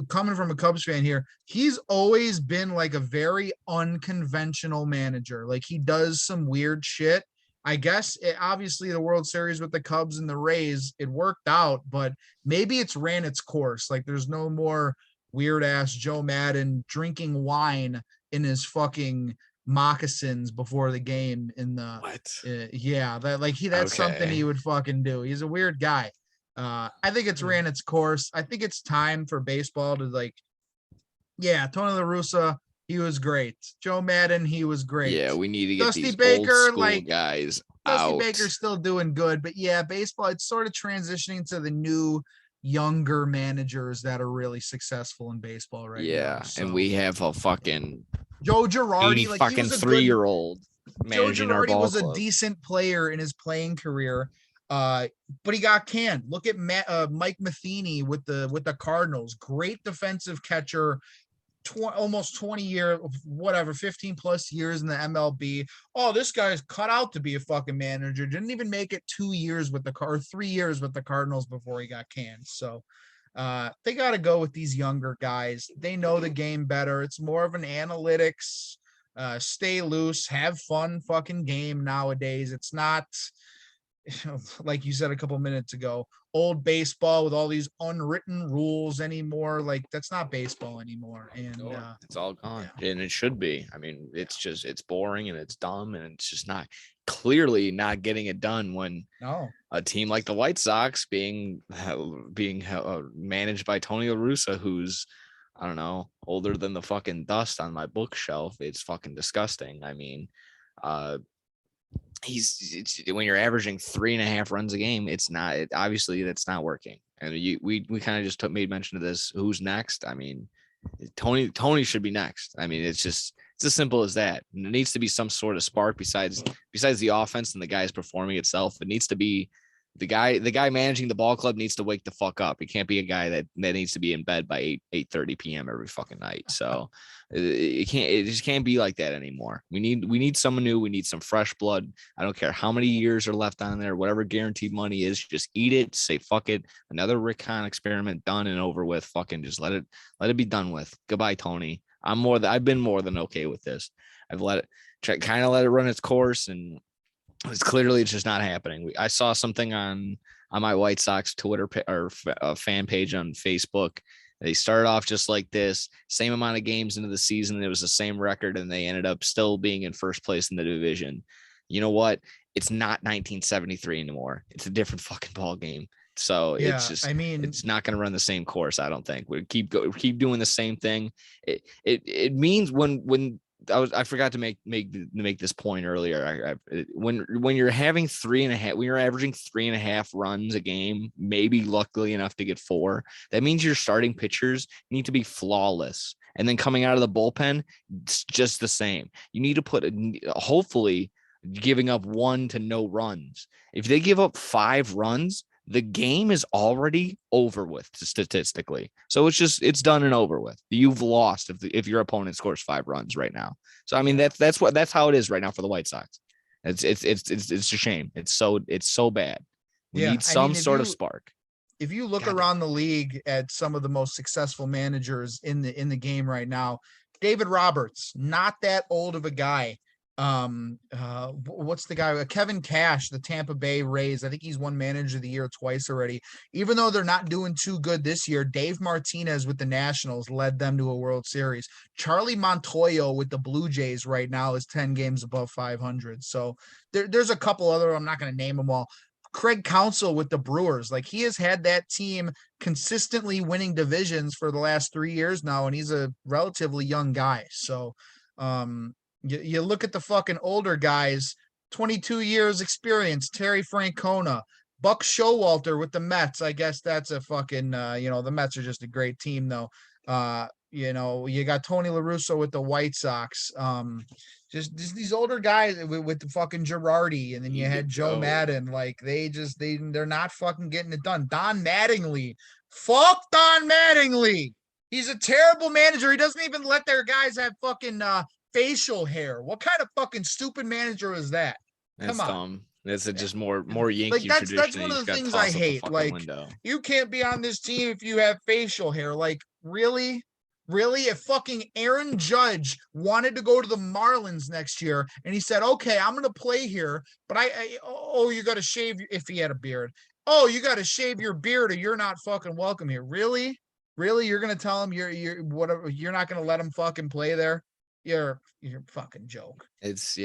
coming from a Cubs fan here, he's always been like a very unconventional manager. Like he does some weird shit. I guess obviously the World Series with the Cubs and the Rays, it worked out, but maybe it's ran its course. Like there's no more weird ass Joe Madden drinking wine in his fucking moccasins before the game in the that's something he would fucking do. He's a weird guy. I think it's ran its course. I think it's time for baseball to Tony La Russa, he was great. Joe Madden, he was great. Yeah, we need to get Dusty these Baker, old school guys Dusty out. Baker's still doing good, but baseball, it's sort of transitioning to the new younger managers that are really successful in baseball right now. So, and we have a fucking Joe Girardi, fucking 3-year-old managing Joe our Girardi ball was club. A decent player in his playing career, but he got canned. Look at Mike Matheny with the Cardinals, great defensive catcher. Almost 20 years, 15 plus years in the MLB. Oh, this guy's cut out to be a fucking manager. Didn't even make it 3 years with the Cardinals before he got canned. So they got to go with these younger guys. They know the game better. It's more of an analytics, stay loose, have fun fucking game nowadays. It's not like you said a couple minutes ago, old baseball with all these unwritten rules anymore. Like that's not baseball anymore. And it's all gone. And it should be. I mean, it's boring and it's dumb and it's just clearly not getting it done when a team like the White Sox being managed by Tony La Russa, who's, I don't know, older than the fucking dust on my bookshelf. It's fucking disgusting. I mean, when you're averaging 3.5 runs a game, obviously that's not working. And we kind of just made mention of this. Who's next? I mean, Tony should be next. I mean, it's as simple as that. And it needs to be some sort of spark besides the offense and the guys performing itself. It needs to be The guy managing the ball club needs to wake the fuck up. He can't be a guy that needs to be in bed by 8:30 p.m. every fucking night. So it just can't be like that anymore. We need someone new. We need some fresh blood. I don't care how many years are left on there, whatever guaranteed money is, just eat it, say fuck it. Another Rick Hahn experiment done and over with. Fucking just let it be done with. Goodbye, Tony. I've been more than okay with this. I've let it run its course, and it's just not happening. I saw something on my White Sox Twitter or fan page on Facebook. They started off just like this, same amount of games into the season. It was the same record, and they ended up still being in first place in the division. You know what? It's not 1973 anymore. It's a different fucking ball game. So it's not going to run the same course. I don't think we keep doing the same thing. It means when I forgot to make this point earlier. When you're having 3.5, when you're averaging 3.5 runs a game, maybe luckily enough to get 4, that means your starting pitchers need to be flawless. And then coming out of the bullpen, it's just the same. You need to put hopefully giving up 1 to no runs. If they give up 5 runs, the game is already over with statistically. So it's done and over with. You've lost if your opponent scores 5 runs right now. So I mean that's how it is right now for the White Sox. It's a shame. It's so bad. We need some sort of spark. If you look around the league at some of the most successful managers in the game right now, David Roberts, not that old of a guy. What's the guy? Kevin Cash, the Tampa Bay Rays. I think he's won Manager of the Year twice already. Even though they're not doing too good this year, Dave Martinez with the Nationals led them to a World Series. Charlie Montoyo with the Blue Jays right now is 10 games above 500. So there's a couple other. I'm not going to name them all. Craig Counsell with the Brewers, like he has had that team consistently winning divisions for the last 3 years now, and he's a relatively young guy. So, you look at the fucking older guys, 22 years experience, Terry Francona, Buck Showalter with the Mets. I guess that's a fucking, the Mets are just a great team though. You got Tony La Russa with the White Sox. Just these older guys with the fucking Girardi, and then you had Joe Madden. Like they're not fucking getting it done. Don Mattingly. Fuck Don Mattingly. He's a terrible manager. He doesn't even let their guys have fucking facial hair. What kind of fucking stupid manager is that? Come on. Dumb. That's just more Yankee like that's tradition. One of the things I hate. Like you can't be on this team if you have facial hair. Like really? If fucking Aaron Judge wanted to go to the Marlins next year and he said, okay, I'm going to play here, but you got to shave if he had a beard. Oh, you got to shave your beard or you're not fucking welcome here. Really? You're going to tell him you're not going to let him fucking play there? You're fucking joke. It's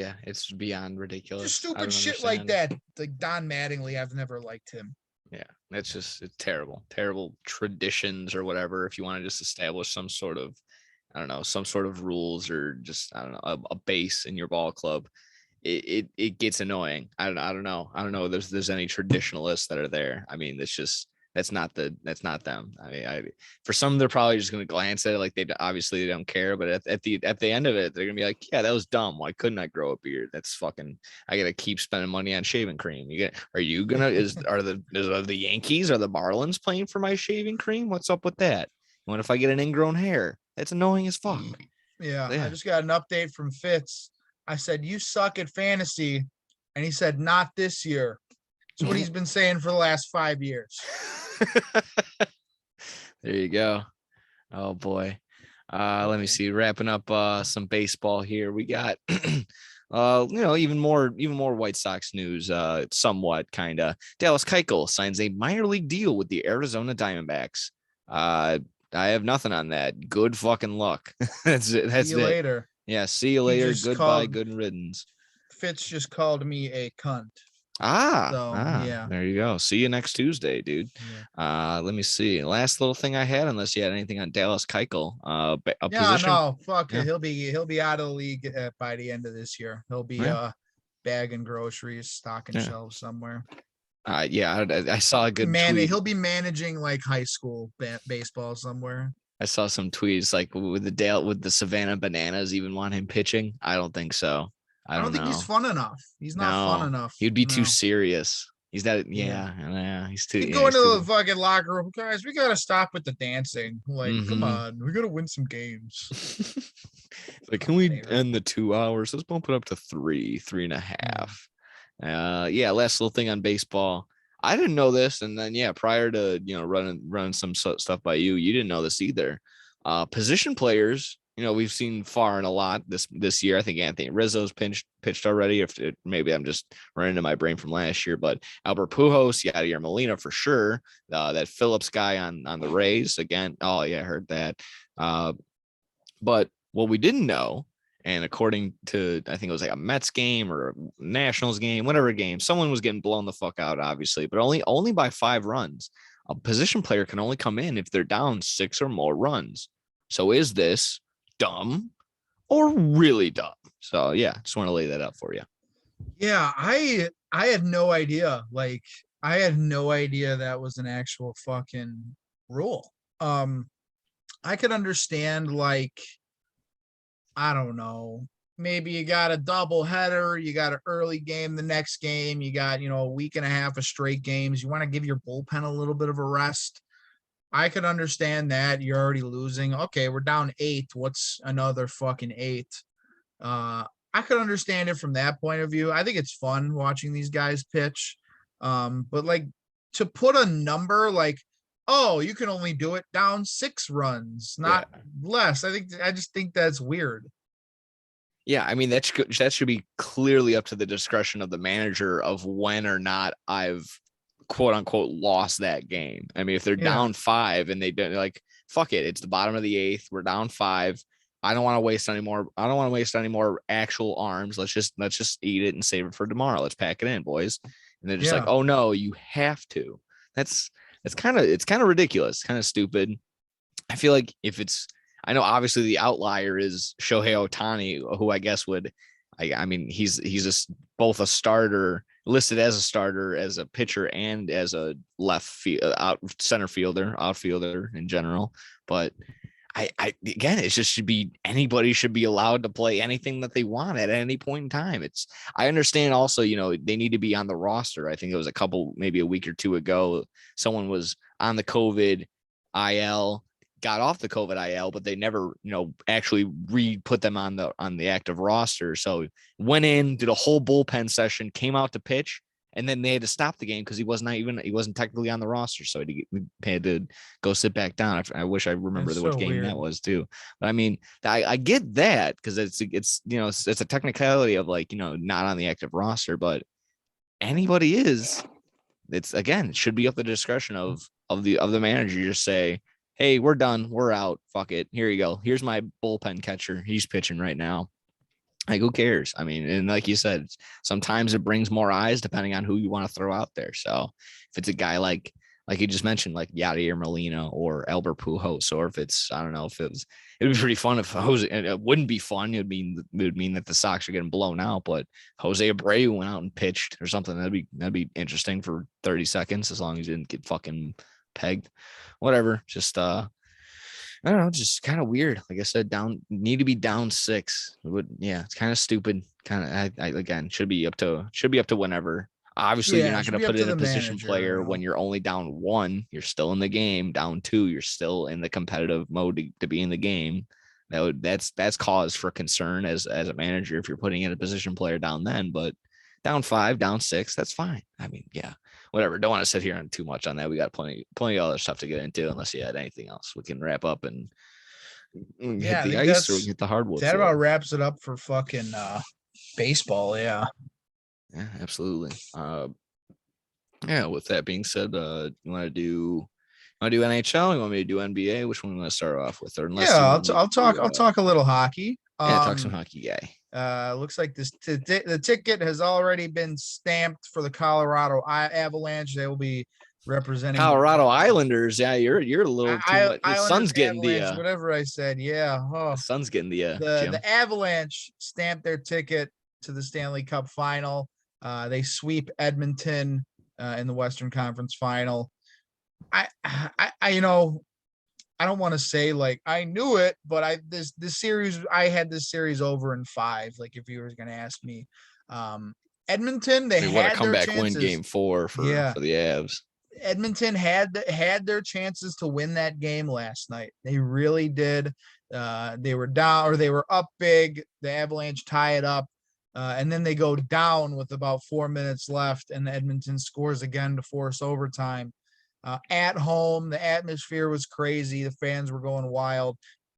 beyond ridiculous. Just stupid shit like that. Like Don Mattingly, I've never liked him. Yeah, it's terrible traditions or whatever. If you want to just establish some sort of, I don't know, some sort of rules or just, I don't know, a base in your ball club, it gets annoying. I don't know. There's any traditionalists that are there. I mean, that's not them. I mean, for some, they're probably just going to glance at it like they don't care. But at the end of it, they're going to be like, yeah, that was dumb. Why couldn't I grow a beard? That's fucking, I got to keep spending money on shaving cream. Are the Yankees, are the Marlins playing for my shaving cream? What's up with that? What if I get an ingrown hair? That's annoying as fuck. Yeah. I just got an update from Fitz. I said, you suck at fantasy. And he said, not this year. It's what he's been saying for the last 5 years. There you go. Oh boy. Let me see. Wrapping up some baseball here. We got even more White Sox news, somewhat kind of. Dallas Keuchel signs a minor league deal with the Arizona Diamondbacks. I have nothing on that. Good fucking luck. That's it. See you later. Yeah, see you later. Goodbye. Good riddance. Fitz just called me a cunt. Yeah. There you go. See you next Tuesday, dude. Yeah. Let me see. Last little thing I had, unless you had anything on Dallas Keuchel. Position. No, fuck it. He'll be out of the league by the end of this year. He'll be bagging groceries, stocking shelves somewhere. I saw a good tweet. He'll be managing like high school baseball somewhere. I saw some tweets like with the Savannah Bananas even want him pitching. I don't think so. I don't think he's fun enough. He's not fun enough. He'd be too serious. He's that. Yeah. Yeah. He's too. He'd Yeah. go He's into too. the fucking locker room, guys. We gotta stop with the dancing. Like, come Mm-hmm. on, we gotta win some games. Like, can we Favorite. end the 2 hours? Let's bump it up to three and a half. Yeah. Last little thing on baseball. I didn't know this, and then prior to running some stuff by you, you didn't know this either. Position players, we've seen far and a lot this year. I think Anthony Rizzo's pitched already. Maybe I'm just running into my brain from last year, but Albert Pujols, Yadier Molina for sure. That Phillips guy on the Rays again. Oh yeah, I heard that. But what we didn't know, and according to, I think it was like a Mets game or a Nationals game, whatever game, someone was getting blown the fuck out, obviously, but only by 5 runs. A position player can only come in if they're down 6 or more runs. So is this dumb or really dumb? So yeah, just want to lay that out for you. Yeah, I had no idea. Like, I had no idea that was an actual fucking rule. I could understand, like, I don't know. Maybe you got a double header, you got an early game the next game, you got, a week and a half of straight games. You want to give your bullpen a little bit of a rest. I could understand that. You're already losing. Okay, we're down 8. What's another fucking 8? I could understand it from that point of view. I think it's fun watching these guys pitch. But like, to put a number like, oh, you can only do it down 6 runs, not less. I just think that's weird. Yeah, I mean that should be clearly up to the discretion of the manager of when or not I've quote unquote lost that game. I mean, if they're down 5 and they don't, like, fuck it, it's the bottom of the 8th, we're down 5. I don't want to waste any more actual arms. Let's just eat it and save it for tomorrow. Let's pack it in, boys. And they're just like, oh no, you have to. It's kind of ridiculous, kind of stupid. I feel like I know obviously the outlier is Shohei Ohtani, who I guess I mean, he's just both a starter, listed as a starter, as a pitcher, and as a center fielder, outfielder in general. But I again, it just anybody should be allowed to play anything that they want at any point in time. I understand also, they need to be on the roster. I think it was maybe a week or two ago, someone was on the COVID IL, got off the COVID IL, but they never, actually put them on the active roster. So went in, did a whole bullpen session, came out to pitch, and then they had to stop the game because he wasn't technically on the roster. So he had to go sit back down. I wish I remember which game that was too. But I mean, I get that because it's a technicality of, like, not on the active roster, but anybody is. It should be up to the discretion of the manager. Just say, hey, we're done. We're out. Fuck it. Here you go. Here's my bullpen catcher. He's pitching right now. Like, who cares? I mean, and like you said, sometimes it brings more eyes depending on who you want to throw out there. So if it's a guy like you just mentioned, like Yadier Molina or Albert Pujols, or if it's, I don't know, it'd be pretty fun if Jose, it wouldn't be fun. It would mean that the Sox are getting blown out, but Jose Abreu went out and pitched or something. That'd be interesting for 30 seconds, as long as he didn't get fucking pegged, whatever. Just, I don't know, just kind of weird. Like I said, need to be down 6. It's kind of stupid. Kind of, again, should be up to whenever. Obviously, you're not going to put in a position player when you're only down 1. You're still in the game. Down 2, you're still in the competitive mode to be in the game. That's cause for concern as a manager if you're putting in a position player down then. But down 5, down 6, that's fine. I mean, whatever. Don't want to sit here on too much on that. We got plenty of other stuff to get into. Unless you had anything else, we can wrap up and hit the ice, or we can hit the hardwood. That about wraps it up for fucking baseball. Yeah, absolutely. With that being said, you want to do NHL? You want me to do NBA? Which one do you want to start off with? Or I'll talk a little hockey. Talk some hockey, guy. Looks like the ticket has already been stamped for the Colorado Avalanche. They will be representing Colorado Islanders. Yeah, you're a little too much. The sun's getting whatever I said. Yeah, the sun's getting the Avalanche stamped their ticket to the Stanley Cup final. They sweep Edmonton in the Western Conference final. I don't want to say like I knew it, but I had this series over in 5. Like, if you were going to ask me, Edmonton, they What a had their comeback win chances. game 4 for the Avs. Edmonton had their chances to win that game last night. They really did. They were down, or they were up big. The Avalanche tie it up, and then they go down with about 4 minutes left, and Edmonton scores again to force overtime. At home, the atmosphere was crazy. The fans were going wild.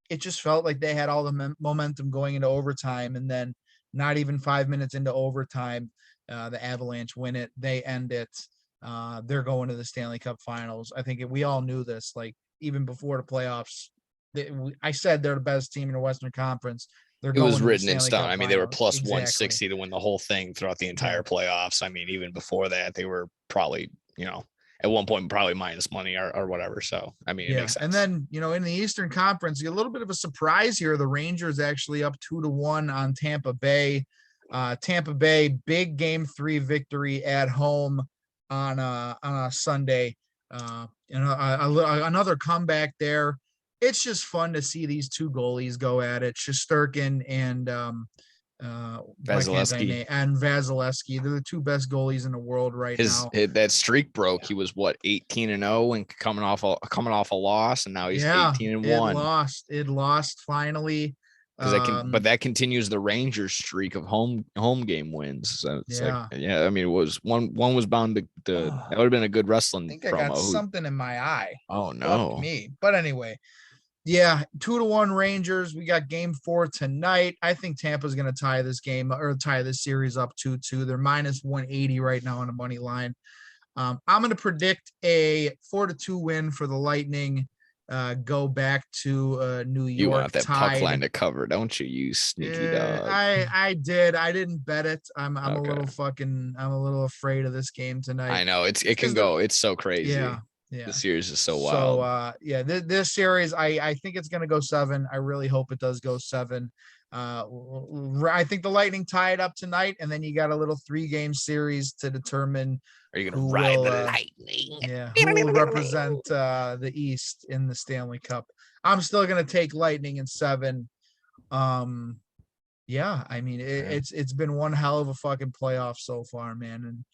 It just felt like they had all the momentum going into overtime, and then not even 5 minutes into overtime, the Avalanche win it. They end it. They're going to the Stanley Cup Finals. I think we all knew this, like even before the playoffs. I said they're the best team in the Western Conference. They're It going was to the written in Stanley stone. Cup I mean, they were Finals. plus Exactly. 160 to win the whole thing throughout the entire playoffs. I mean, even before that, they were probably, at one point probably minus money or whatever. So, I mean, it makes sense. And then, in the Eastern Conference, a little bit of a surprise here. The Rangers actually up 2-1 on Tampa Bay. Tampa Bay, big game 3 victory at home on a Sunday. Another comeback there. It's just fun to see these two goalies go at it. Shesterkin and Vasilevsky. Vasilevsky. They're the two best goalies in the world right now. That streak broke. He was 18-0 and coming off a loss, and now he's 18-1. It lost finally. But that continues the Rangers streak of home game wins. So it's I mean, it was one was bound to that would have been a good wrestling I think promo. I got something in my eye. Oh no. Fuck me. But anyway, 2-1 Rangers. We got game 4 tonight. I think Tampa's going to tie this series up 2-2. They're minus 180 right now on the money line. I'm going to predict a 4-2 win for the Lightning. Go back to New York. You want that puck line to cover, don't you? You sneaky dog. I did. I didn't bet it. I'm a little afraid of this game tonight. I know it can go. It's so crazy. Yeah. The series is so wild. So this series, I think it's gonna go 7. I really hope it does go 7. I think the Lightning tie it up tonight, and then you got a little 3-game series to determine. Are you gonna ride the Lightning? Yeah, who will represent the East in the Stanley Cup? I'm still gonna take Lightning in 7. I mean it's been one hell of a fucking playoff so far, man. And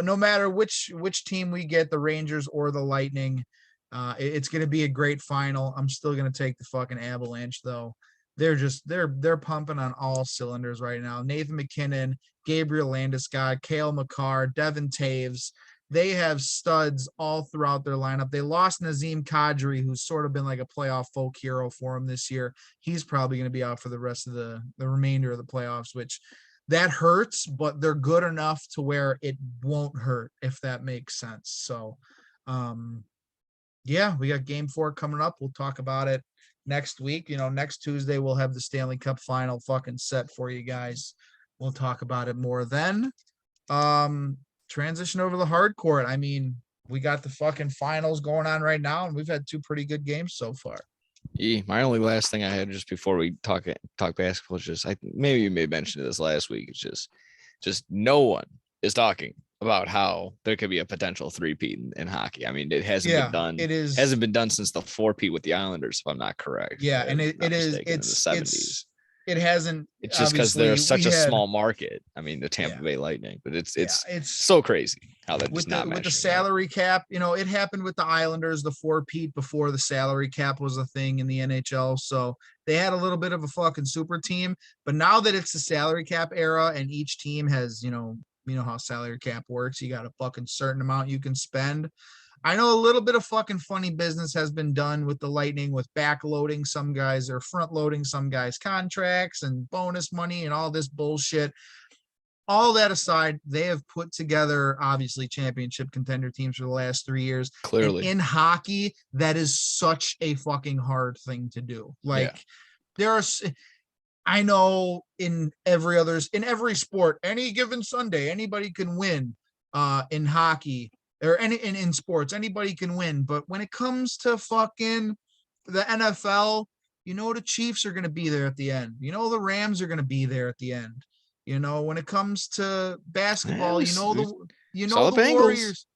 no matter which team we get, the Rangers or the Lightning, it's gonna be a great final. I'm still gonna take the fucking Avalanche though. They're pumping on all cylinders right now. Nathan McKinnon, Gabriel Landeskog, Cale Makar, Devin Taves. They have studs all throughout their lineup. They lost Nazem Kadri, who's sort of been like a playoff folk hero for them this year. He's probably going to be out for the rest of the remainder of the playoffs, which that hurts, but they're good enough to where it won't hurt, if that makes sense. So, we got game 4 coming up. We'll talk about it next week. Next Tuesday, we'll have the Stanley Cup final fucking set for you guys. We'll talk about it more then. Transition over to the hard court. I mean, we got the fucking finals going on right now, and we've had 2 pretty good games so far. My only last thing I had just before we talk basketball is just, maybe you may have mentioned this last week. It's just no one is talking about how there could be a potential 3-peat in hockey. I mean, it hasn't been done. Hasn't been done since the 4-peat with the Islanders, if I'm not correct. Yeah, and it's in the 70s. It hasn't. It's just because they're such a small market. I mean, the Tampa Bay Lightning, but it's so crazy how that with the salary cap. It happened with the Islanders, the 4-peat before the salary cap was a thing in the NHL. So they had a little bit of a fucking super team. But now that it's the salary cap era and each team has, you know how salary cap works. You got a fucking certain amount you can spend. I know a little bit of fucking funny business has been done with the Lightning with backloading some guys or front loading some guys' contracts and bonus money and all this bullshit. All that aside, they have put together obviously championship contender teams for the last 3 years. Clearly, and in hockey, that is such a fucking hard thing to do. I know in every sport, any given Sunday, anybody can win. In hockey. Or in sports, anybody can win. But when it comes to fucking the NFL, the Chiefs are going to be there at the end. The Rams are going to be there at the end. When it comes to basketball, the Warriors.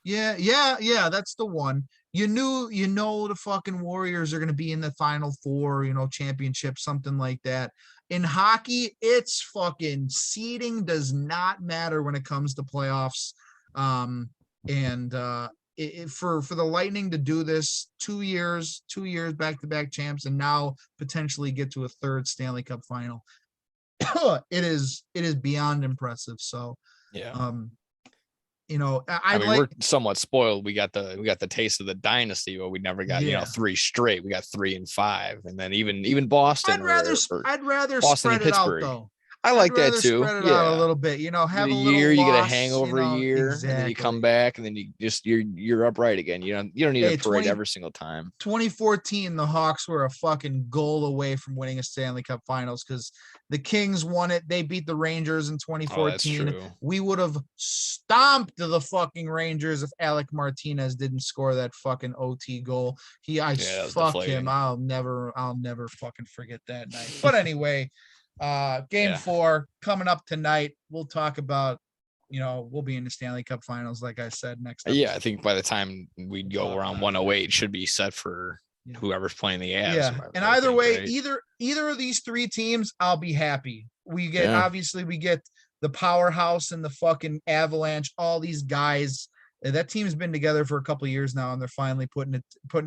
Yeah, that's the one. The fucking Warriors are going to be in the Final Four, championship, something like that. In hockey, it's fucking seeding does not matter when it comes to playoffs. For the Lightning to do this 2 years back-to-back champs, and now potentially get to a third Stanley Cup final, it is beyond impressive. So yeah. I mean, we're somewhat spoiled. We got the taste of the dynasty, but we never got 3 straight. We got 3 and 5, and then even Boston. I'd rather Boston spread and it out Pittsburgh. though. I like that too. Spread it out a little bit. Have a year, little you get a loss, hangover year, exactly. and then you come back, and then you're upright again. You don't need a parade every single time. 2014, the Hawks were a fucking goal away from winning a Stanley Cup Finals because the Kings won it. They beat the Rangers in 2014. We would have stomped the fucking Rangers if Alec Martinez didn't score that fucking OT goal. Fuck him. I'll never fucking forget that night. But anyway. Game 4 coming up tonight. We'll talk about, we'll be in the Stanley Cup Finals, like I said, next episode. Yeah, I think by the time we go around 108, should be set for whoever's playing the Avs. Yeah, and either way, either of these 3 teams, I'll be happy. We get obviously we get the powerhouse and the fucking Avalanche, all these guys. That team's been together for a couple of years now, and they're finally putting it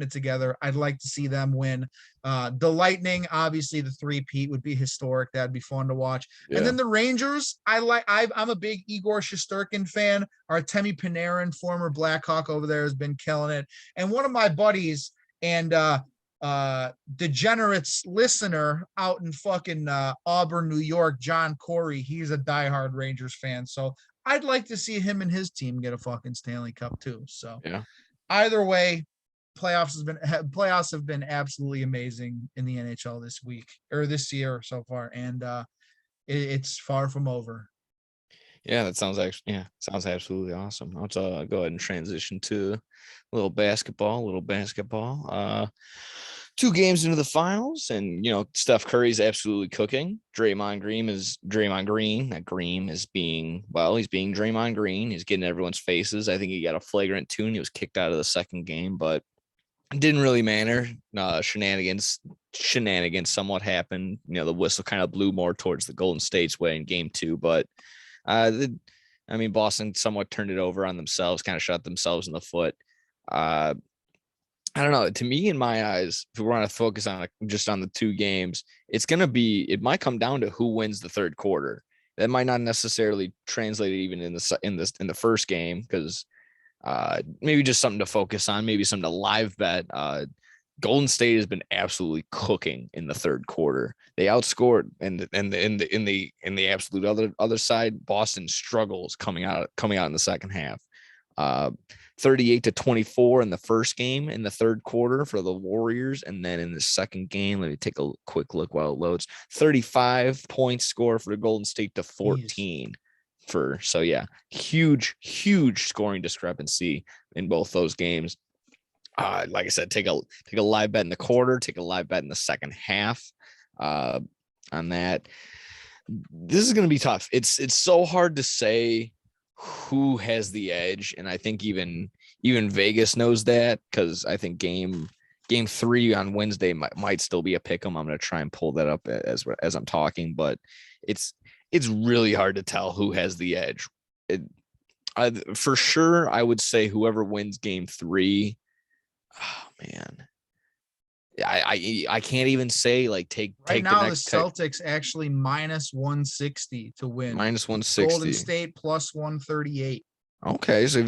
together. I'd like to see them win. The Lightning, obviously, the 3-peat would be historic. That'd be fun to watch. Yeah. And then the Rangers, I'm a big Igor Shesterkin fan. Artemi Panarin, former Blackhawk over there, has been killing it. And one of my buddies and Degenerates listener out in fucking Auburn, New York, John Corey, he's a diehard Rangers fan. So I'd like to see him and his team get a fucking Stanley Cup too. So either way, playoffs have been absolutely amazing in the NHL this year so far, and it's far from over. Yeah, that sounds absolutely awesome. Let's go ahead and transition to a little basketball. 2 games into the finals, and Steph Curry's absolutely cooking. Draymond Green is being Draymond Green. He's getting everyone's faces. I think he got a flagrant 2 and he was kicked out of the second game, but it didn't really matter. Shenanigans somewhat happened. The whistle kind of blew more towards the Golden State's way in game 2, but Boston somewhat turned it over on themselves, kind of shot themselves in the foot. I don't know. To me, in my eyes, if we want to focus on just on the 2 games, it might come down to who wins the third quarter. That might not necessarily translate even in the first game, because maybe just something to focus on, maybe something to live bet. Golden State has been absolutely cooking in the third quarter. They outscored, and in the absolute other side, Boston struggles coming out in the second half. 38-24 in the first game in the third quarter for the Warriors. And then in the second game, let me take a quick look while it loads. 35 points score for the Golden State to 14 huge scoring discrepancy in both those games. Like I said, take a live bet in the quarter, take a live bet in the second half on that. This is going to be tough. It's so hard to say who has the edge, and I think even Vegas knows that, because I think game 3 on Wednesday might still be a pick 'em. I'm going to try and pull that up as I'm talking, but it's really hard to tell who has the edge. For sure, I would say whoever wins game 3. Oh man, I can't even say take now. The Celtics actually minus 160 to win. Minus 160. Golden State plus 138. Okay, so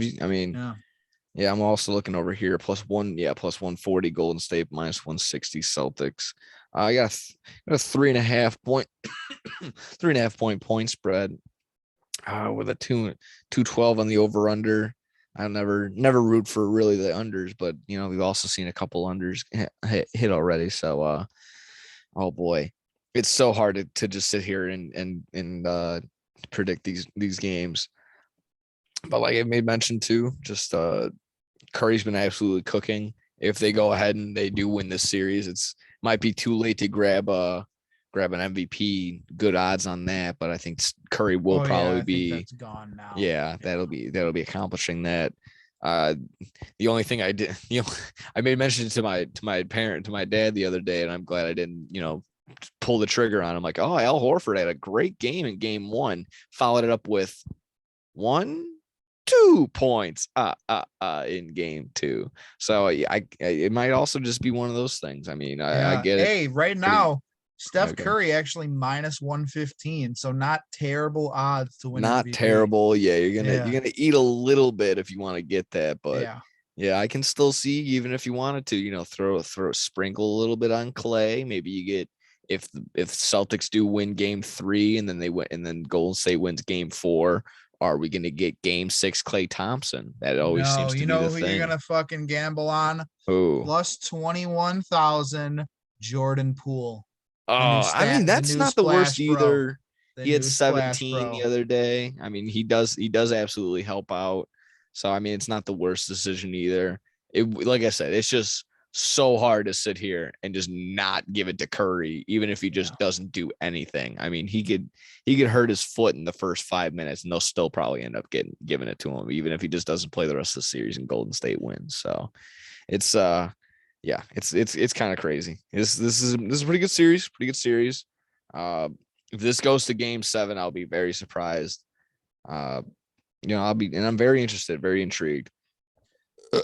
yeah, I'm also looking over here. Plus 140 Golden State, minus 160 Celtics. I got a 3.5 point spread with a 212 on the over under. I'll never root for really the unders, but we've also seen a couple unders hit already. So, oh boy, it's so hard to just sit here and predict these games. But like I made mention too, just Curry's been absolutely cooking. If they go ahead and they do win this series, it's might be too late to grab an MVP. Good odds on that, but I think Curry will probably be. That's gone now. Yeah, that'll be accomplishing that. The only thing I did, I made mention to my dad the other day, and I'm glad I didn't, pull the trigger on him. Like, oh, Al Horford had a great game in game one, followed it up with 2 points in game two. So it might also just be one of those things. I mean, I get it. Hey, right Pretty- now, Steph Okay. Curry actually minus 115, so not terrible odds to win Not MVP. terrible. Yeah, you're Yeah. gonna eat a little bit if you want to get that, but Yeah. yeah, I can still see even if you wanted to, throw sprinkle a little bit on Clay. Maybe you get if Celtics do win game 3 and then they win and then Golden State wins game 4, are we gonna get game 6 Clay Thompson? That always No, seems to you be know the who thing. you're gonna fucking gamble on? Oh, Plus 21,000 Jordan Poole. I mean that's not the worst either. The He had new Splash 17 Bro. the other day. I mean, he does absolutely help out. So I mean, it's not the worst decision either. Like I said, it's just so hard to sit here and just not give it to Curry, even if he just doesn't do anything. I mean, he could hurt his foot in the first 5 minutes, and they'll still probably end up giving it to him, even if he just doesn't play the rest of the series and Golden State wins. So it's yeah, it's kind of crazy. This is a pretty good series. If this goes to game 7, I'll be very surprised. I'm very interested, very intrigued.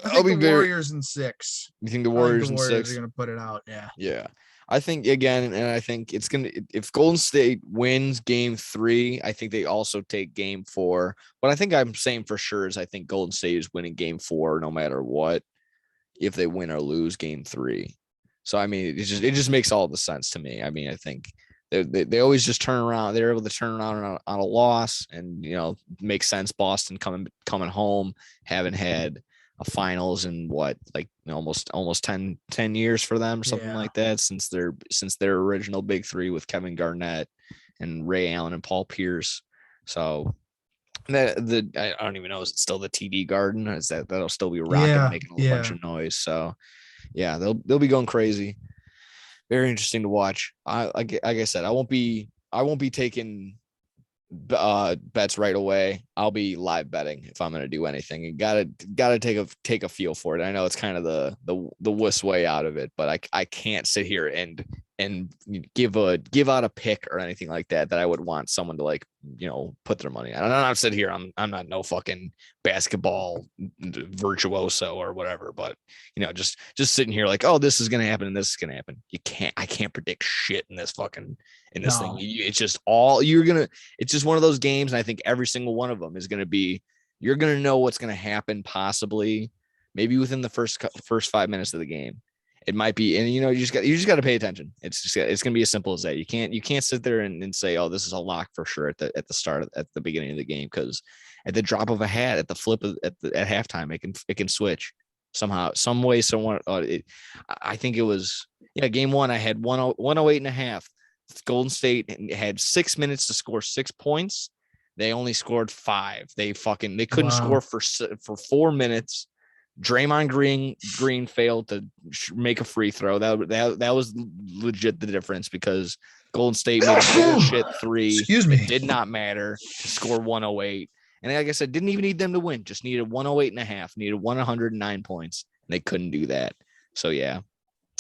I think the Warriors in 6. You think the I Warriors think in the Warriors 6 are gonna put it out? Yeah. Yeah. I think again, and I think it's gonna if Golden State wins game 3, I think they also take game 4. What I think I'm saying for sure is I think Golden State is winning game 4 no matter what, if they win or lose game 3. So I mean, it just makes all the sense to me. I mean, I think they always just turn around. They're able to turn around on a loss, and make sense. Boston coming home, haven't had a finals in what, like almost 10 years for them, something like that, since their original big 3 with Kevin Garnett and Ray Allen and Paul Pierce. So I don't even know, is it still the TD Garden? Or is that'll still be rocking, making a bunch of noise? So yeah, they'll be going crazy. Very interesting to watch. Like I said, I won't be taking bets right away. I'll be live betting if I'm going to do anything. And gotta take a feel for it. I know it's kind of the wuss way out of it, but I can't sit here and give out a pick or anything like that I would want someone to put their money on. I'm not sit here. I'm not no fucking basketball virtuoso or whatever, but just sitting here like, oh, this is gonna happen and this is gonna happen. I can't predict shit in this thing. It's just it's just one of those games, and I think every single one of them is gonna be, you're gonna know what's gonna happen possibly maybe within the first 5 minutes of the game. It might be, and you just got to pay attention. It's going to be as simple as that. You can't sit there and say, oh, this is a lock for sure at the beginning of the game, because at the drop of a hat, at the flip at halftime, it can switch somehow, some way, someone. I think it was game 1. I had 108 and a half. Golden State had 6 minutes to score 6 points. They only scored 5. They couldn't score for 4 minutes. Draymond Green failed to make a free throw. That was legit the difference, because Golden State made a bullshit 3. Excuse me. It did not matter to score 108. And like I said, didn't even need them to win. Just needed 108 and a half, needed 109 points. And they couldn't do that. So yeah,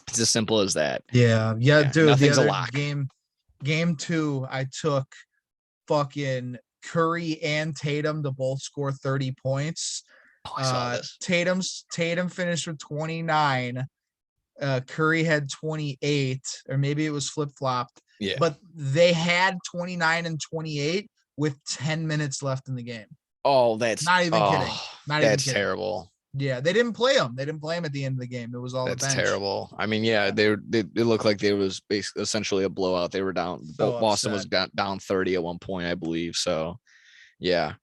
it's as simple as that. Yeah, dude. Nothing's the other a lock. Game 2, I took fucking Curry and Tatum to both score 30 points. I saw this. Tatum finished with 29. Curry had 28, or maybe it was flip-flopped. Yeah. But they had 29 and 28 with 10 minutes left in the game. Oh, that's not even kidding. That's terrible. Yeah, they didn't play him. They didn't play him at the end of the game. It was all that's the bench. Terrible. I mean, yeah, they looked like they was basically essentially a blowout. They were down. So Boston was down 30 at one point, I believe. So, yeah,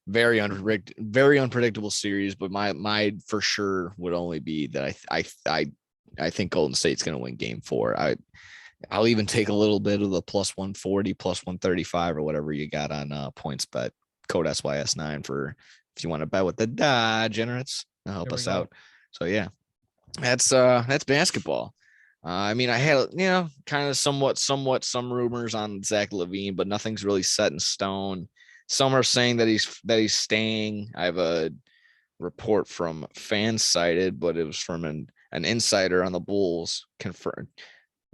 very unpredictable series. But my for sure would only be that I think Golden State's going to win game 4. I'll even take a little bit of the plus 140, plus 135, or whatever you got on points bet, code SYS9 for if you want to bet with the Daaagenerates. Help us out. So yeah, that's basketball. I mean, I had kind of somewhat some rumors on Zach LaVine, but nothing's really set in stone. Some are saying that he's staying. I have a report from Fansided, but it was from an insider on the Bulls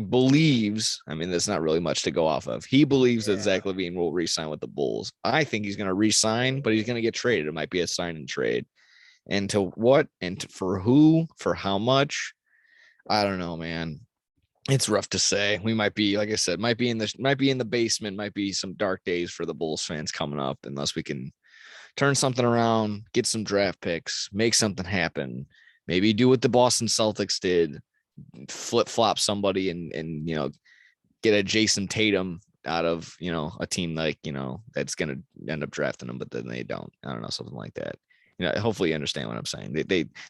believes, I mean, there's not really much to go off of. He believes that Yeah. Zach LaVine will re-sign with the Bulls. I think he's going to re-sign, but he's going to get traded. It might be a sign and trade. And to what? And for who? For how much? I don't know, man. It's rough to say. We might be, like I said, might be in the basement, might be some dark days for the Bulls fans coming up unless we can turn something around, get some draft picks, make something happen. Maybe do what the Boston Celtics did, flip-flop somebody and get a Jason Tatum out of, a team like, that's going to end up drafting them, but then they don't. I don't know, something like that. Hopefully you understand what I'm saying.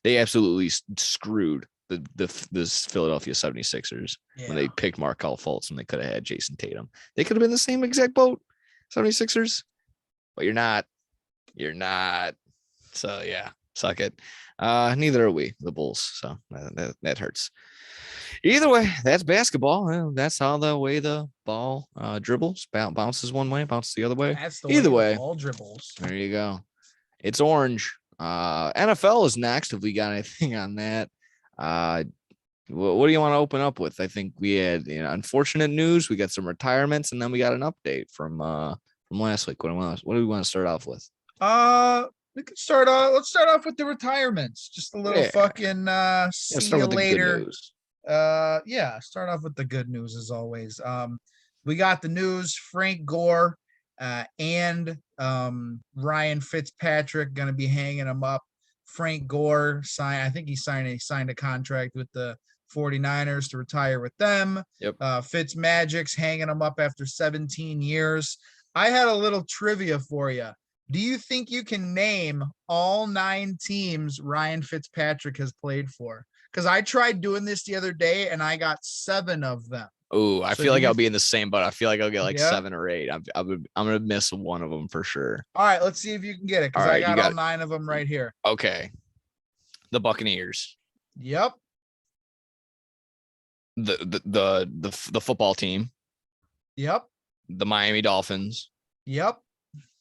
They absolutely screwed this Philadelphia 76ers when they picked Markelle Fultz when they could have had Jason Tatum. They could have been the same exact boat, 76ers, but you're not. You're not. So yeah, suck it. Neither are we, the Bulls. So that hurts. Either way, that's basketball. That's how the way the ball dribbles, bounces one way, bounces the other way. That's the Either way, the ball dribbles. There you go. It's orange. NFL is next. If we got anything on that, what do you want to open up with? I think we had unfortunate news. We got some retirements, and then we got an update from last week. What do we want to start off with? We could start off. Let's start off with the retirements. Just a little fucking see you later. Start off with the good news as always. We got the news. Frank Gore and Ryan Fitzpatrick going to be hanging him up. Frank Gore signed a contract with the 49ers to retire with them. Yep. Fitzmagic's hanging him up after 17 years. I had a little trivia for you. Do you think you can name all 9 teams Ryan Fitzpatrick has played for? Because I tried doing this the other day and I got 7 of them. Oh, I feel like I'll be in the same boat. I feel like I'll get like 7 or 8. I'm gonna miss one of them for sure. All right, let's see if you can get it because I got all 9 of them right here. Okay, the Buccaneers. Yep. The football team. Yep. The Miami Dolphins. Yep.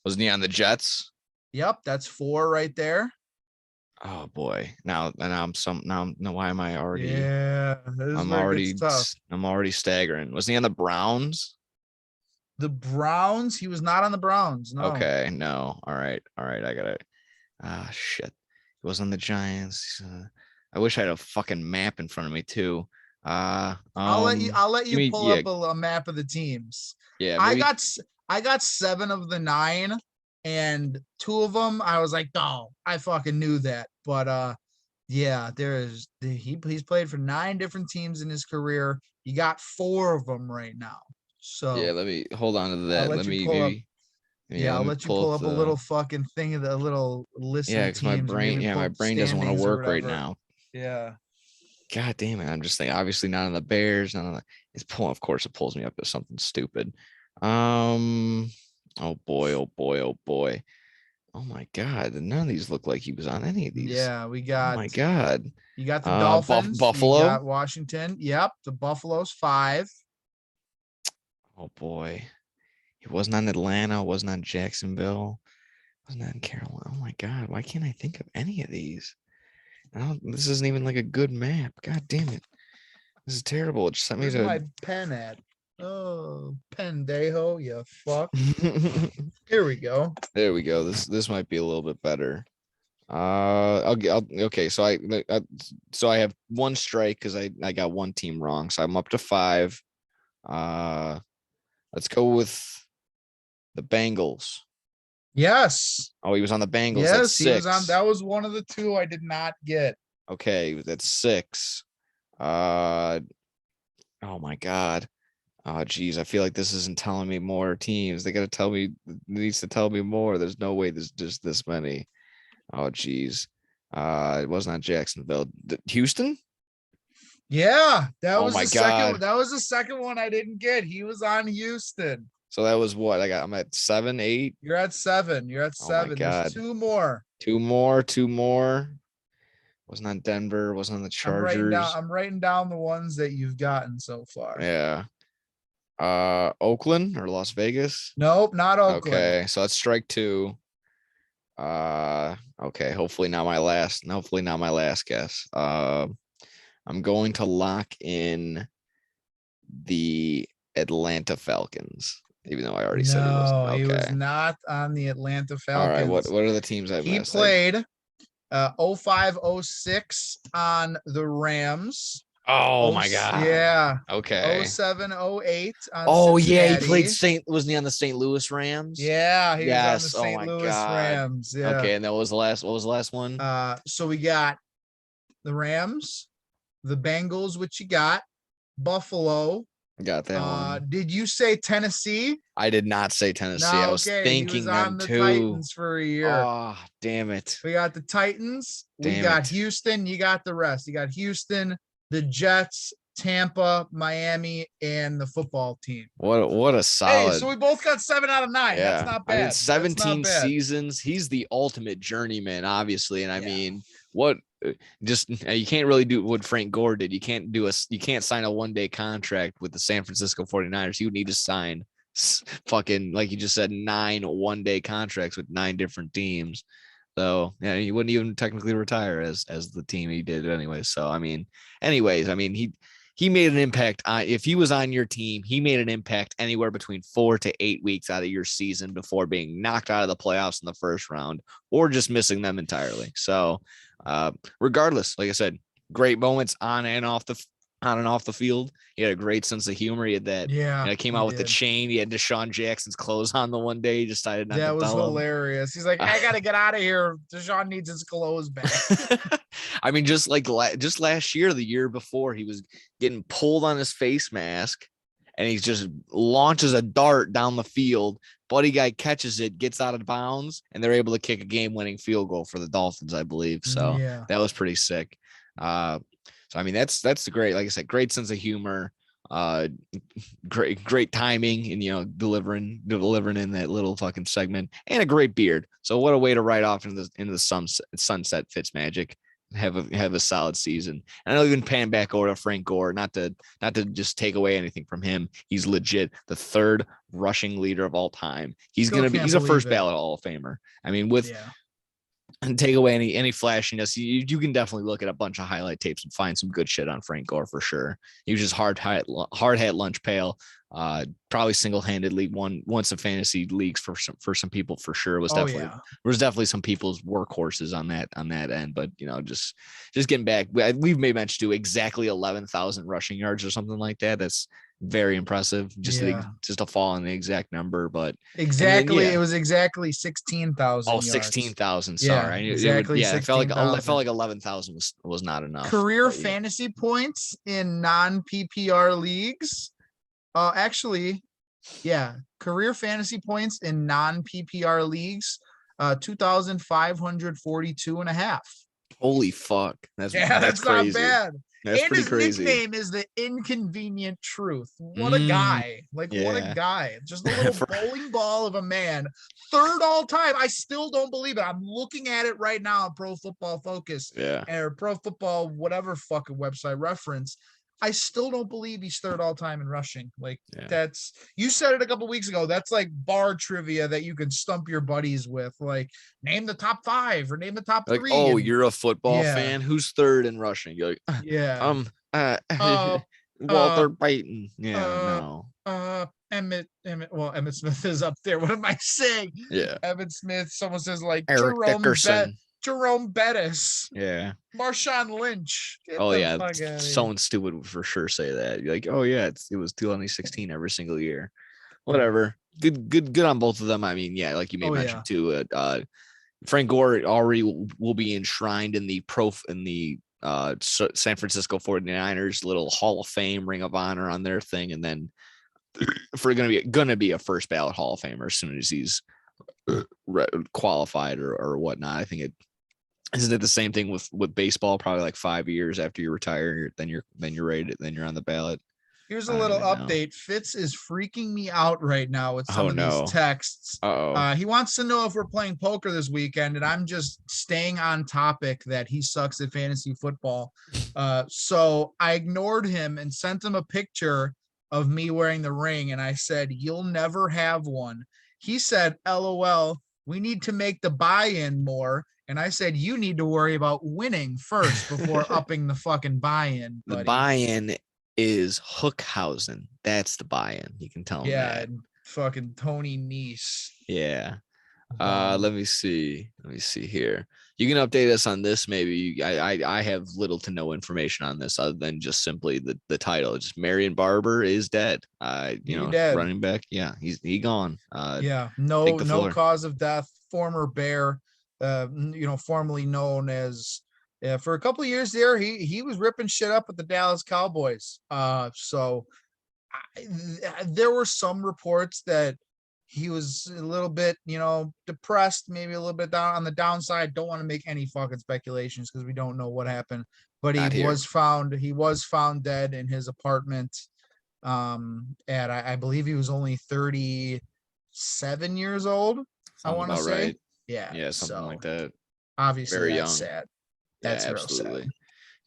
Wasn't he on the Jets? Yep, that's 4 right there. Oh boy! Now why am I already? Yeah, I'm already staggering. Wasn't he on the Browns? The Browns? He was not on the Browns. No. Okay, no. All right. I got it. Shit. He was on the Giants. I wish I had a fucking map in front of me too. I'll let you pull up a map of the teams. Yeah, maybe. I got 7 of the 9, and 2 of them I was like, oh, I fucking knew that. But he's played for 9 different teams in his career. He got 4 of them right now. So yeah, let me hold on to that. I'll let you pull up a little fucking thing of the little list. Yeah, because my brain doesn't want to work right now. Yeah. God damn it. I'm just thinking, obviously not on the Bears, of course it pulls me up to something stupid. Oh boy. Oh my God. None of these look like he was on any of these. Yeah, we got. Oh my God. You got the Dolphins. Buffalo. You got Washington. Yep. The Buffalo's 5. Oh boy. He wasn't on Atlanta. Wasn't on Jacksonville. Wasn't on Carolina. Oh my God. Why can't I think of any of these? This isn't even like a good map. God damn it. This is terrible. It just sent me to my pen at. Oh, pendejo, you fuck. Here we go. There we go. This might be a little bit better. Okay. So I have 1 strike because I got 1 team wrong. So I'm up to 5. Let's go with the Bengals. Yes. Oh, he was on the Bengals. Yes, that's 6. He was on. That was one of the 2 I did not get. Okay, that's 6. Oh my God. Oh geez, I feel like this isn't telling me more teams. They gotta tell me. Needs to tell me more. There's no way there's just this many. Oh geez. It wasn't on Jacksonville. Houston. Yeah, that was my the God. second. That was the second one I didn't get. He was on Houston. So that was what I'm at 7, 8. You're at 7. You're at 7. Oh God. There's 2 more. 2 more. Wasn't on Denver. Wasn't on the Chargers. I'm writing down the ones that you've gotten so far. Yeah. Oakland or Las Vegas? Nope, not Oakland. Okay, so that's strike 2. Okay, hopefully not my last guess. I'm going to lock in the Atlanta Falcons, even though I already said he wasn't. No, he was Okay. not on the Atlanta All right. Falcons. What are the teams I He missed? played 05, 06 on the Rams. Oh my God. Yeah. Okay. 07, 08 on Oh yeah, he Cincinnati. played wasn't he on the St. Louis Rams? Yeah, he was on the Yes. Oh St. my Louis God. Rams. Yeah. Okay, and that was the last. What was the last one? So we got the Rams, the Bengals, which you got, Buffalo. Got that one. Did you say Tennessee? I did not say Tennessee. No, I was okay. thinking He was them on the too. Titans for a year. Oh, damn it. We got the Titans. We Damn got it. Houston. You got the rest. You got Houston, the Jets, Tampa, Miami, and the football team. What a solid. Hey, so we both got 7 out of 9. Yeah. That's not bad. I mean, That's 17 not bad. seasons. He's the ultimate journeyman, obviously. And I mean, what just you can't really do what Frank Gore did. You can't sign a one-day contract with the San Francisco 49ers. You would need to sign fucking, like you just said, 9 one-day contracts with 9 different teams. So yeah, he wouldn't even technically retire as the team he did anyway. So I mean, he made an impact. If he was on your team, he made an impact anywhere between 4 to 8 weeks out of your season before being knocked out of the playoffs in the first round or just missing them entirely. So regardless, like I said, great moments on and off the field. He had a great sense of humor. He had that. Yeah. Came out with the chain. He had Deshaun Jackson's clothes on the one day. He decided not to tell him. That was hilarious. He's like, I got to get out of here. Deshaun needs his clothes back. I mean, just last year, the year before, he was getting pulled on his face mask and he just launches a dart down the field. Buddy guy catches it, gets out of bounds, and they're able to kick a game-winning field goal for the Dolphins, I believe. So that was pretty sick. So I mean, that's the great, like I said, great sense of humor, great timing, and delivering in that little fucking segment, and a great beard. So what a way to ride off into the sunset, Fitzmagic. Have a solid season. And I'll even pan back over to Frank Gore, not to just take away anything from him. He's legit the 3rd rushing leader of all time. He's a first ballot Hall of Famer. I mean, and take away any flashiness, you can definitely look at a bunch of highlight tapes and find some good shit on Frank Gore for sure. He was just hard hat lunch pail. Probably single-handedly won some fantasy leagues for some people for sure. Was definitely some people's workhorses on that end. But just getting back, we've made mention to exactly 11,000 rushing yards or something like that. That's very impressive. Just to fall on the exact number, but exactly it was exactly 16,000. Oh, 16,000. Sorry, exactly. I felt like 11,000 was not enough. Career fantasy points in non-PPR leagues. Career fantasy points in non-PPR leagues, 2,542 and a half. Holy fuck. That's crazy. Not bad. That's and pretty his crazy. Nickname is the Inconvenient Truth. What a guy. What a guy. Just a little bowling ball of a man. 3rd all time. I still don't believe it. I'm looking at it right now on Pro Football Focus. Or Pro Football, whatever fucking website reference. I still don't believe he's 3rd all time in rushing. That's, you said it a couple weeks ago. That's like bar trivia that you can stump your buddies with. Like, name the top 5 or name the top 3. Oh, you're a football fan? Who's 3rd in rushing? You're like, Walter Payton. Emmett. Well, Emmett Smith is up there. What am I saying? Yeah. Emmett Smith. Someone says like Eric Dickerson. Jerome Bettis. Yeah. Marshawn Lynch. Someone stupid would for sure say that. You're like, oh yeah, it was 2016 every single year. Whatever. Good on both of them. I mean, like you made mention too. Frank Gore already will be enshrined in the San Francisco 49ers little Hall of Fame Ring of Honor on their thing, and then if we're gonna be a first ballot Hall of Famer as soon as he's qualified or whatnot. I think isn't it the same thing with baseball? Probably like 5 years after you retire, then you're rated, then you're on the ballot. Here's a little update. Fitz is freaking me out right now with some of these texts. He wants to know if we're playing poker this weekend, and I'm just staying on topic that he sucks at fantasy football. So I ignored him and sent him a picture of me wearing the ring, and I said, "You'll never have one." He said, "LOL, we need to make the buy-in more." And I said, you need to worry about winning first before upping the fucking buy-in. The buy-in is Hookhausen. That's the buy-in. You can tell him Yeah, that. and fucking Tony Nese. Yeah. Let me see. Let me see here. You can update us on this. Maybe I have little to no information on this other than just simply the title. Just Marion Barber is dead. Dead. Running back. Yeah, he gone. Yeah, take the no floor. cause of death. Former Bear, formerly known as. For a couple of years there, he was ripping shit up with the Dallas Cowboys. There were some reports that he was a little bit, depressed, maybe a little bit down on the downside. Don't want to make any fucking speculations because we don't know what happened. But he was found dead in his apartment. At I believe he was only 37 years old. I want to say, right. Yeah, something like that. Obviously, Very that's young. sad. That's real absolutely. sad.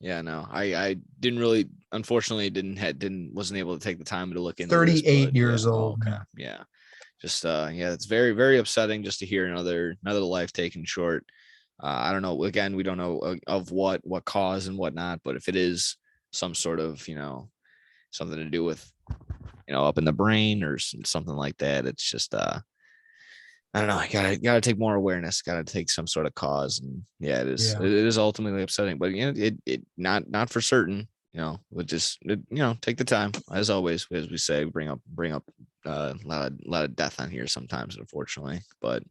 Yeah, no, I didn't really, unfortunately, wasn't able to take the time to look into 38 years old. Okay, yeah, just it's very, very upsetting just to hear another life taken short. I don't know. Again, we don't know of what cause and whatnot, but if it is some sort of something to do with up in the brain or something like that, it's just I don't know. I gotta take more awareness. Gotta take some sort of cause, and yeah, it is. Yeah. It is ultimately upsetting, but it not for certain. We'll just take the time as always, as we say, bring up a lot of death on here sometimes, unfortunately, but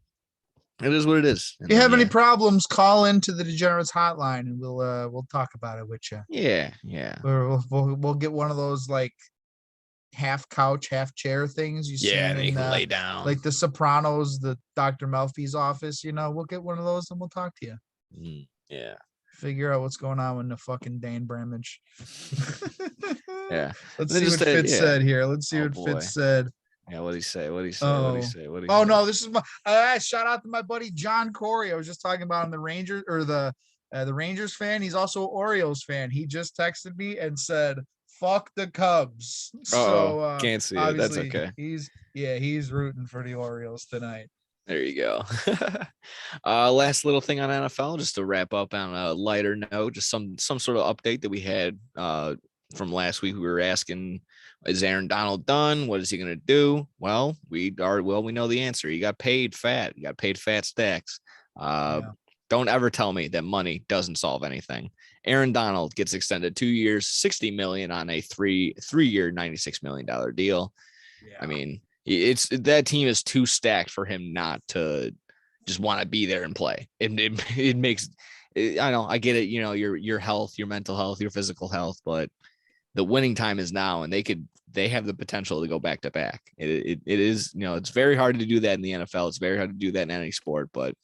it is what it is. If you have any problems, call into the Degenerates hotline, and we'll talk about it with you. Yeah. We'll get one of those like half couch, half chair things you see and you in can lay down like The Sopranos, the Dr. Melfi's office. We'll get one of those and we'll talk to you. Yeah. Figure out what's going on with the fucking Dane Bramage. Yeah. Let's see what Fitz said here. Let's see what Fitz said. Yeah, what'd he say? Oh no, this is my shout out to my buddy John Corey. I was just talking about him, the Rangers or the Rangers fan. He's also an Orioles fan. He just texted me and said, "Fuck the Cubs." So can't see it. That's okay. He's rooting for the Orioles tonight. There you go. Last little thing on NFL, just to wrap up on a lighter note, just some sort of update that we had from last week. We were asking, is Aaron Donald done? What is he going to do? Well, we know the answer. He got paid fat. He got paid fat stacks. Don't ever tell me that money doesn't solve anything. Aaron Donald gets extended 2 years, $60 million on a three-year, $96 million deal. Yeah. I mean, that team is too stacked for him not to just want to be there and play. It makes, I know, I get it. Your health, your mental health, your physical health, but the winning time is now, and they have the potential to go back to back. It is, it's very hard to do that in the NFL. It's very hard to do that in any sport, but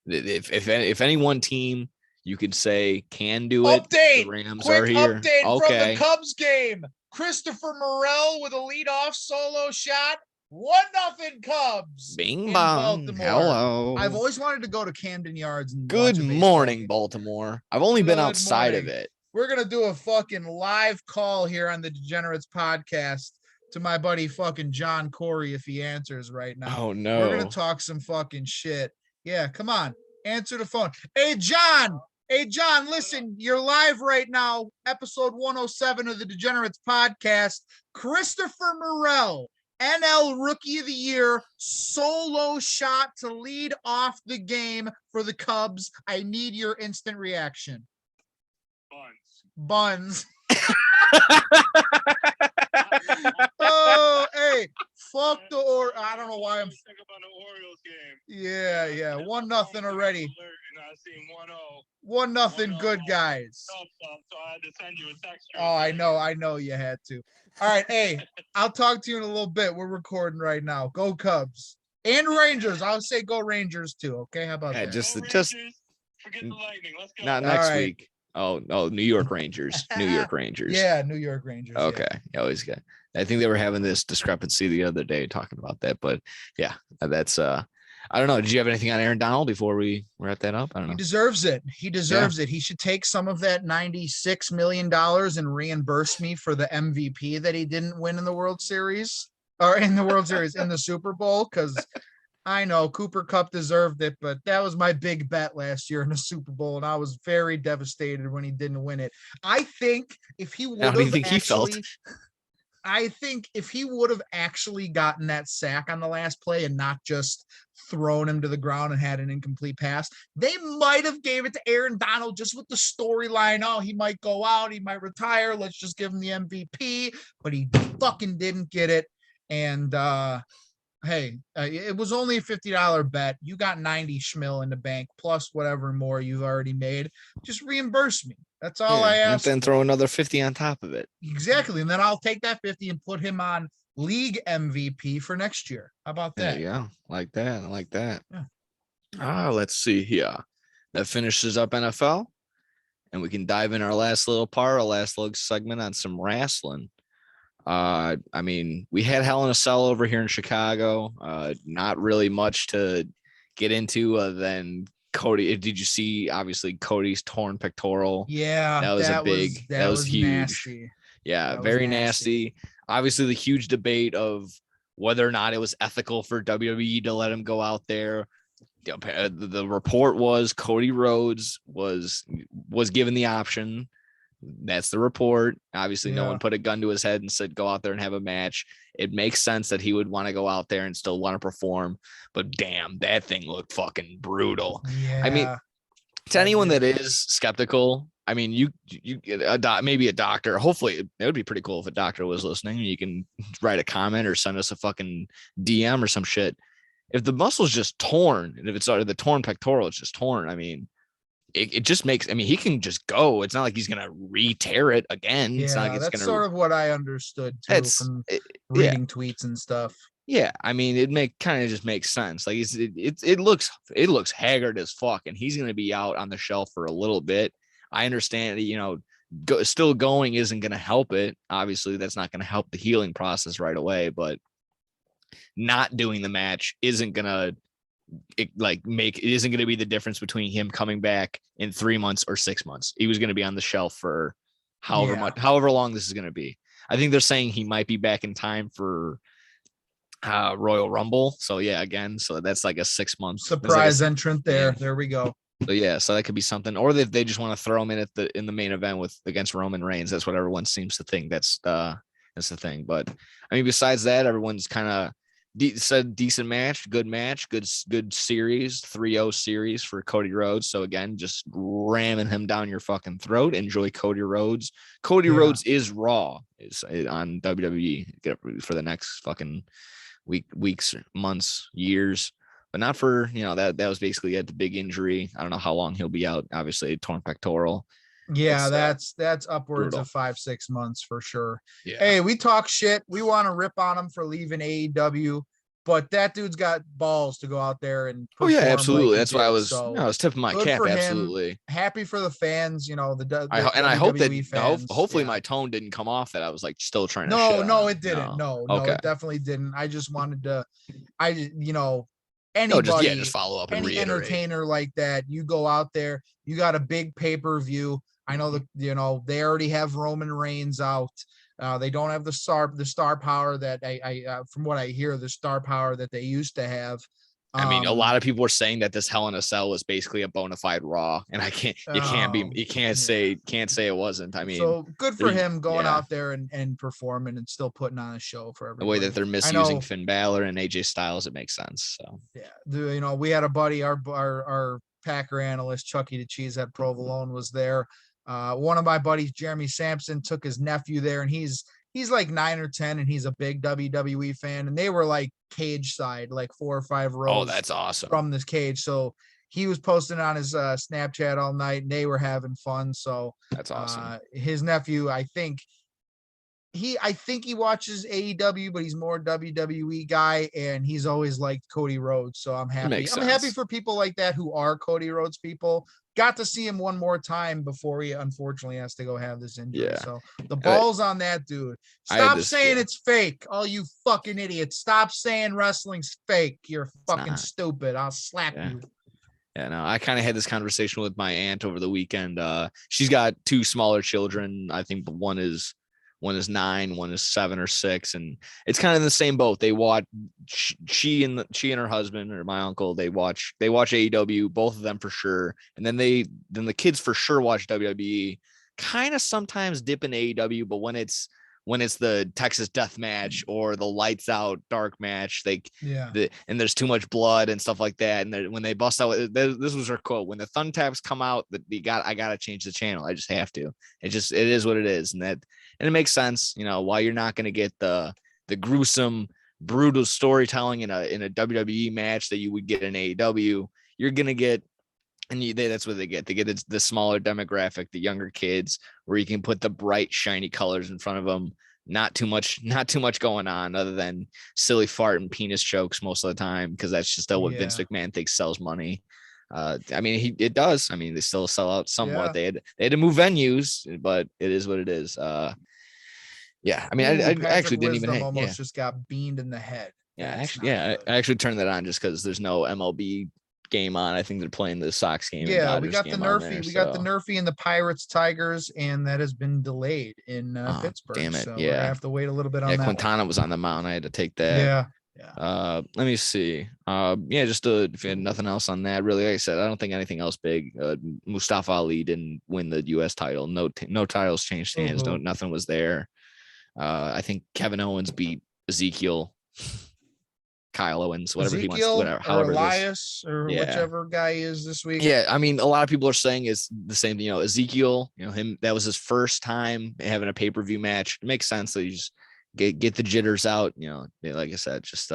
if any one team you could say can do it, the Rams quick are here. Update from the Cubs game. Christopher Morel with a leadoff solo shot. 1-0 Cubs. Bing bong. Baltimore. Hello. I've always wanted to go to Camden Yards and good morning, Baltimore. I've only been outside of it. We're gonna do a fucking live call here on the Degenerates podcast to my buddy fucking John Corey if he answers right now. Oh no. We're gonna talk some fucking shit. Yeah, come on. Answer the phone. Hey John, listen, you're live right now. Episode 107 of the Degenerates podcast. Christopher Morel, NL Rookie of the Year, solo shot to lead off the game for the Cubs. I need your instant reaction. Buns. Oh, hey, fuck the I don't know why I'm thinking about the Orioles game. Yeah, 1-0 already. 1-0 good guys. So I had to send you a text. Oh, I know you had to. All right, hey, I'll talk to you in a little bit. We're recording right now. Go Cubs and Rangers. I'll say go Rangers too. Okay, how about that? Just forget the Lightning. Let's go. Not next week. Oh, New York Rangers. New York Rangers. Yeah, New York Rangers. Okay. Yeah. Always good. I think they were having this discrepancy the other day talking about that, but yeah, that's I don't know. Did you have anything on Aaron Donald before we wrap that up? I don't know. He deserves it. He should take some of that $96 million and reimburse me for the MVP that he didn't win in the World Series in the Super Bowl. Cause I know Cooper Cup deserved it, but that was my big bet last year in the Super Bowl, and I was very devastated when he didn't win it. I think if he would How do you have think he felt? actually, I think if he would have actually gotten that sack on the last play and not just thrown him to the ground and had an incomplete pass, they might have gave it to Aaron Donald just with the storyline. Oh, he might go out, he might retire. Let's just give him the MVP. But he fucking didn't get it. And hey, it was only a $50 bet. You got 90 schmil in the bank plus whatever more you've already made. Just reimburse me. That's all I And ask. then throw another 50 on top of it. Exactly. And then I'll take that 50 and put him on league MVP for next year. How about There that? you go. Like that. I like that. Yeah. Let's see here. That finishes up NFL. And we can dive in our last little part, our last little segment on some wrestling. I mean, we had Hell in a Cell over here in Chicago. Not really much to get into other than Cody. Did you see, obviously, Cody's torn pectoral? Yeah. That was that was huge. Nasty. Yeah, That was very nasty. nasty. Obviously, the huge debate of whether or not it was ethical for WWE to let him go out there. The report was Cody Rhodes was given the option. That's the report. Obviously, no one put a gun to his head and said, go out there and have a match. It makes sense that he would want to go out there and still want to perform. But damn, that thing looked fucking brutal. Yeah. I mean, to anyone that is skeptical, I mean, you maybe a doctor. Hopefully, it would be pretty cool if a doctor was listening. You can write a comment or send us a fucking DM or some shit. If the muscle's just torn, and if it's the torn pectoral, it's just torn. I mean, it just makes, I mean, he can just go. It's not like he's going to re-tear it again. Yeah, it's not like that's sort of what I understood too from reading tweets and stuff. Yeah, I mean, it kind of just makes sense. Like it looks haggard as fuck, and he's going to be out on the shelf for a little bit. I understand, still going isn't going to help it. Obviously, that's not going to help the healing process right away, but not doing the match isn't going to it isn't going to be the difference between him coming back in 3 months or 6 months. He was going to be on the shelf for however long this is going to be. I think they're saying he might be back in time for Royal Rumble. So yeah, again, so that's like a 6 month surprise entrant there. There we go. So yeah, so that could be something, or they just want to throw him in the main event against Roman Reigns. That's what everyone seems to think. That's the thing. But I mean, besides that, everyone's kind of said decent match, good series, 3-0 series for Cody Rhodes. So again, just ramming him down your fucking throat. Enjoy Cody Rhodes. Cody Rhodes is Raw is on WWE for the next fucking weeks, months, years, but not for, that was basically at the big injury. I don't know how long he'll be out. Obviously, torn pectoral. Yeah, that's upwards brutal. Of 5-6 months for sure. Yeah. Hey, we talk shit. We want to rip on him for leaving AEW, but that dude's got balls to go out there and perform. Oh yeah, absolutely. That's why I was tipping my cap. Absolutely. Him. Happy for the fans, I hope that fans. Hopefully my tone didn't come off that I was like still trying to it didn't. No, it definitely didn't. I just wanted to anybody just follow up and any reiterate. Entertainer like that, you go out there, you got a big pay-per-view. I know that they already have Roman Reigns out. They don't have the star power that I from what I hear, the star power that they used to have. I mean, a lot of people were saying that this Hell in a Cell was basically a bona fide Raw, and you can't say it wasn't. I mean, so good for him going out there and performing and still putting on a show for everybody. The way that they're misusing Finn Balor and AJ Styles, it makes sense. So yeah, we had a buddy, our Packer analyst Chucky the Cheesehead Provolone was there. One of my buddies, Jeremy Sampson, took his nephew there, and he's like 9 or 10, and he's a big WWE fan. And they were like cage side, like 4 or 5 rows. Oh, that's awesome. From this cage. So he was posting on his Snapchat all night, and they were having fun. So that's awesome. His nephew, I think he watches AEW, but he's more a WWE guy, and he's always liked Cody Rhodes. So I'm happy. I'm happy for people like that who are Cody Rhodes people. Got to see him one more time before he unfortunately has to go have this injury. Yeah. So the ball's on that dude. Stop saying it's fake. All you fucking idiots. Stop saying wrestling's fake. You're fucking stupid. I'll slap you. Yeah, no, I kind of had this conversation with my aunt over the weekend. She's got 2 smaller children. I think one is One is 9, one is 7 or 6, and it's kind of in the same boat. They watch she and her husband or my uncle. They watch AEW, both of them for sure, and then the kids for sure watch WWE. Kind of sometimes dip in AEW, but when it's the Texas Death Match or the Lights Out Dark Match, and there's too much blood and stuff like that. And when they bust out, this was her quote: "When the thumbtacks come out, I gotta change the channel. I just have to. It is what it is." And it makes sense, while you're not gonna get the gruesome, brutal storytelling in a WWE match that you would get in AEW, you're gonna get. And that's what they get. They get the smaller demographic, the younger kids, where you can put the bright, shiny colors in front of them. Not too much going on other than silly fart and penis jokes most of the time, because that's just what Vince McMahon thinks sells money. It does. I mean, they still sell out somewhat. Yeah. They had to move venues, but it is what it is. I actually didn't even almost just got beamed in the head. I actually turned that on just because there's no MLB game on. I think they're playing the Sox game. Yeah, we got the Nerfy. We got the Nerfy and the Pirates Tigers, and that has been delayed in Pittsburgh. Damn it! So we're gonna have to wait a little bit on that. Quintana was on the mound. I had to take that. Yeah. Let me see. Just if you had nothing else on that, really, like I said, I don't think anything else big. Mustafa Ali didn't win the U.S. title. No titles changed hands. Mm-hmm. Nothing was there. I think Kevin Owens beat Ezekiel. Kyle Owens, whatever Ezekiel, he wants, whatever, however Elias whichever guy is this week. Yeah, I mean, a lot of people are saying it's the same. Ezekiel, him, that was his first time having a pay-per-view match. It makes sense that you just get the jitters out. Like I said, just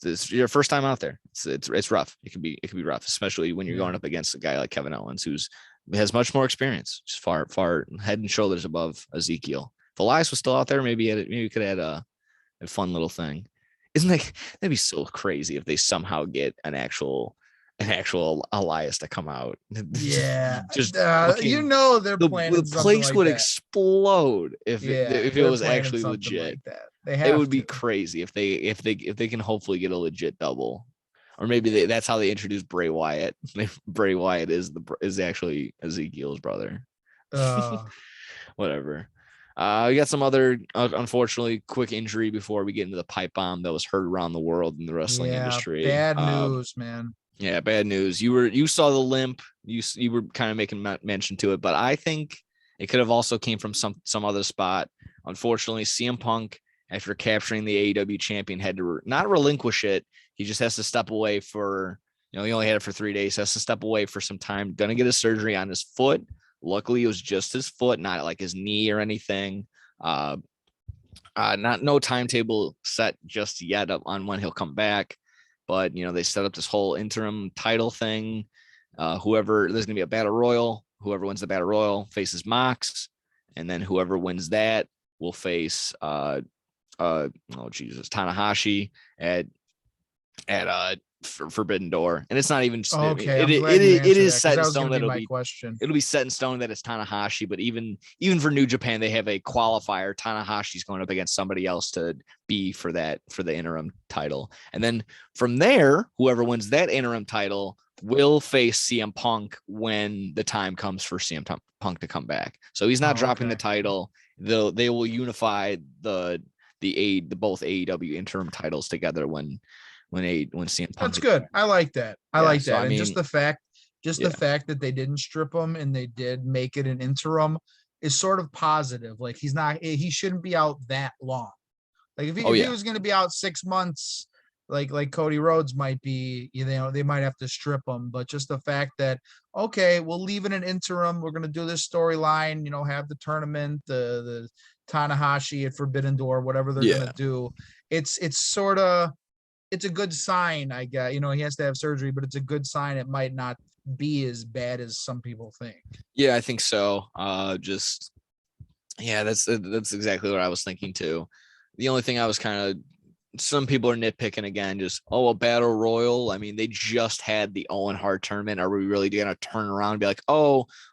it's your first time out there. It's rough. It can be rough, especially when you're going up against a guy like Kevin Owens, who's has much more experience, just far head and shoulders above Ezekiel. If Elias was still out there, maybe we could add a fun little thing. That'd be so crazy if they somehow get an actual Elias to come out. Yeah, they're planning. The place would explode if it was actually legit. Like it would be crazy if they can hopefully get a legit double, or maybe that's how they introduce Bray Wyatt. Bray Wyatt is actually Ezekiel's brother. Whatever. We got some other, unfortunately, quick injury before we get into the pipe bomb that was heard around the world in the wrestling industry. Bad news, man. Yeah, bad news. You saw the limp. You were kind of making mention to it, but I think it could have also came from some other spot. Unfortunately, CM Punk, after capturing the AEW champion, had to not relinquish it. He just has to step away for, he only had it for 3 days. Has to step away for some time. Going to get a surgery on his foot. Luckily, it was just his foot, not like his knee or anything. No timetable set just yet on when he'll come back. But, they set up this whole interim title thing. There's going to be a battle royal. Whoever wins the battle royal faces Mox. And then whoever wins that will face, Tanahashi at Forbidden Door. And it's not even okay. It is set in stone that it'll be set in stone that it's Tanahashi. But even for New Japan, they have a qualifier. Tanahashi's going up against somebody else to be for the interim title. And then from there, whoever wins that interim title will face CM Punk when the time comes for CM Punk to come back. So he's not dropping the title. They will unify the both AEW interim titles together when CM Punk. That's good. I like that. I like that. And just the fact that they didn't strip him and they did make it an interim is sort of positive. Like he shouldn't be out that long. Like if he was going to be out 6 months, like Cody Rhodes might be, they might have to strip him. But just the fact that, okay, we'll leave it an interim. We're going to do this storyline, have the tournament, the Tanahashi at Forbidden Door, whatever they're going to do. It's a good sign, I guess. He has to have surgery, but it's a good sign. It might not be as bad as some people think. Yeah, I think so. That's exactly what I was thinking too. The only thing I was some people are nitpicking again, just, a battle royal. I mean, they just had the Owen Hart tournament. Are we really going to turn around and be like,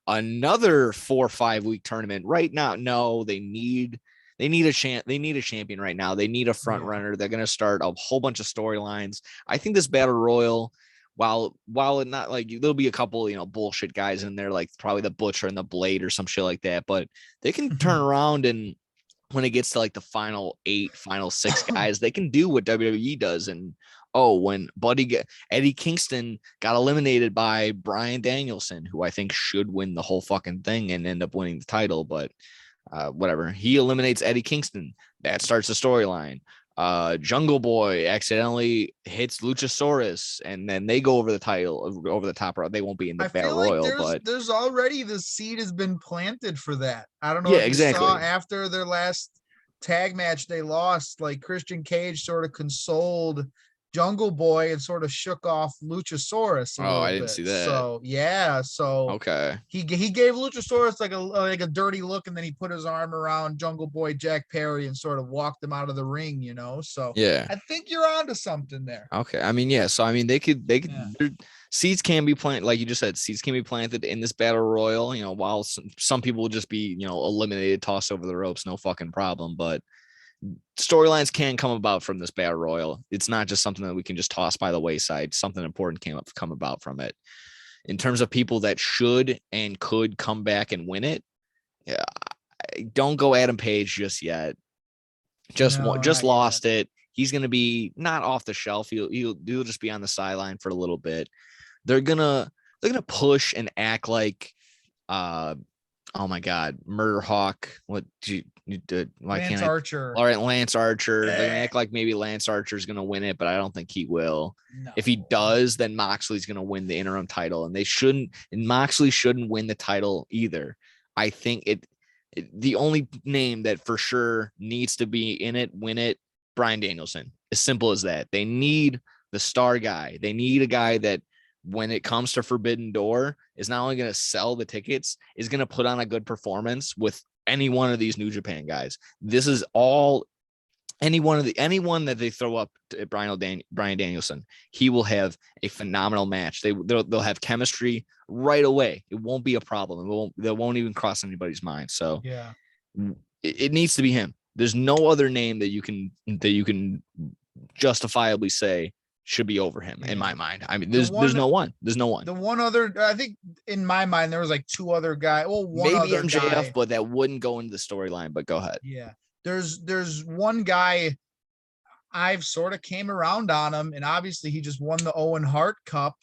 another 4 or 5 week tournament right now? No, they need a champion right now. They need a front runner. They're going to start a whole bunch of storylines. I think this battle royal, while it not like there'll be a couple, bullshit guys in there, like probably the Butcher and the Blade or some shit like that, but they can turn around and when it gets to like the final 8, final 6 guys, they can do what WWE does. And when Eddie Kingston got eliminated by Bryan Danielson, who I think should win the whole fucking thing and end up winning the title, but whatever. He eliminates Eddie Kingston. That starts the storyline. Jungle Boy accidentally hits Luchasaurus, and then they go over the top rope. They won't be in the Battle Royal, but there's already the seed has been planted for that. I don't know Yeah, if you exactly. saw after their last tag match they lost, like Christian Cage sort of consoled Jungle Boy and sort of shook off Luchasaurus a little I didn't bit. see that. So yeah, Okay. he gave Luchasaurus like a dirty look, and then he put his arm around Jungle Boy Jack Perry and sort of walked him out of the ring, you know. So Yeah. I think you're onto something there. Okay. I mean, yeah. So I mean, they could Yeah. seeds can be planted, like you just said. Seeds can be planted in this battle royal. You know, while some people will just be eliminated, tossed over the ropes, no fucking problem. But storylines can come about from this battle royal. It's not just something that we can just toss by the wayside. Something important come about from it. In terms of people that should and could come back and win it, yeah, don't go Adam Page just yet. Just lost it. He's going to be not off the shelf. He'll just be on the sideline for a little bit. They're gonna push and act like, oh my God, Murder Hawk. What you did? Why Lance can't Archer. All right, Lance Archer. They're gonna act like maybe Lance Archer's gonna win it, but I don't think he will. No. If he does, then Moxley's gonna win the interim title, and Moxley shouldn't win the title either. I think the only name that for sure needs to be in it, win it, Bryan Danielson. As simple as that. They need the star guy. They need a guy that, when it comes to Forbidden Door, is not only going to sell the tickets, is going to put on a good performance with any one of these New Japan guys. This is all anyone that they throw up at Bryan Danielson, he will have a phenomenal match. They'll have chemistry right away. It won't be a problem. They won't even cross anybody's mind. So yeah, it needs to be him. There's no other name that you can justifiably say should be over him in my mind. I mean, there's no one. There's no one. The one other, I think in my mind, there was like 2 other guys. Well, one maybe other MJF, guy. but that wouldn't go into the storyline. But go ahead. Yeah, there's one guy I've sort of came around on him, and obviously he just won the Owen Hart Cup.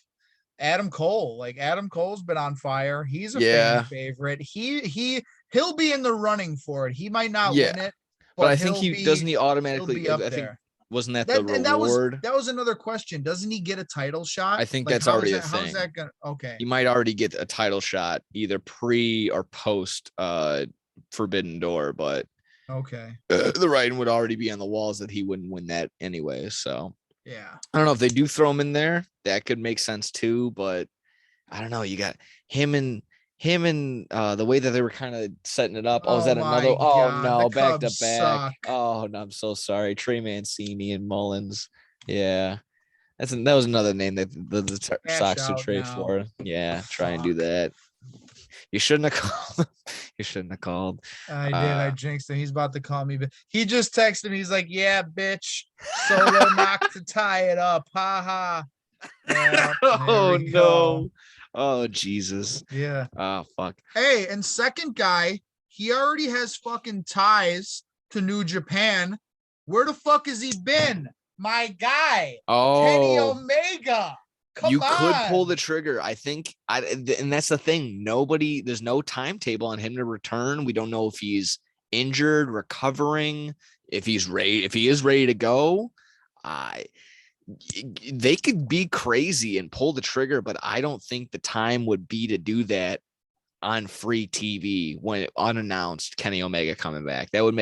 Adam Cole, like Adam Cole's been on fire. He's a fan favorite. He'll be in the running for it. He might not win it, but I think doesn't he automatically up I think there. Wasn't that the reward? That was another question. Doesn't he get a title shot? I think that's already a thing. How's that gonna? Okay, he might already get a title shot either pre or post Forbidden Door, but okay, the writing would already be on the walls that he wouldn't win that anyway. So yeah, I don't know if they do throw him in there. That could make sense too, but I don't know. You got him and the way that they were kind of setting it up. Oh, is that another? Oh no, back to back. Suck. Oh no, I'm so sorry. Trey Mancini and Mullins. Yeah, that was another name that the Sox should trade for. Yeah, try and do that. You shouldn't have called. You shouldn't have called. I did. I jinxed him. He's about to call me, but he just texted me. He's like, "Yeah, bitch, solo knock to tie it up." Ha ha. Yeah, oh no. Oh Jesus. Yeah. Oh fuck. Hey, and second guy, he already has fucking ties to New Japan. Where the fuck has he been? My guy. Oh, Kenny Omega. Come on. Could pull the trigger. I think and that's the thing. There's no timetable on him to return. We don't know if he's injured, recovering, if he is ready to go. They could be crazy and pull the trigger, but I don't think the time would be to do that on free TV when unannounced Kenny Omega coming back. That would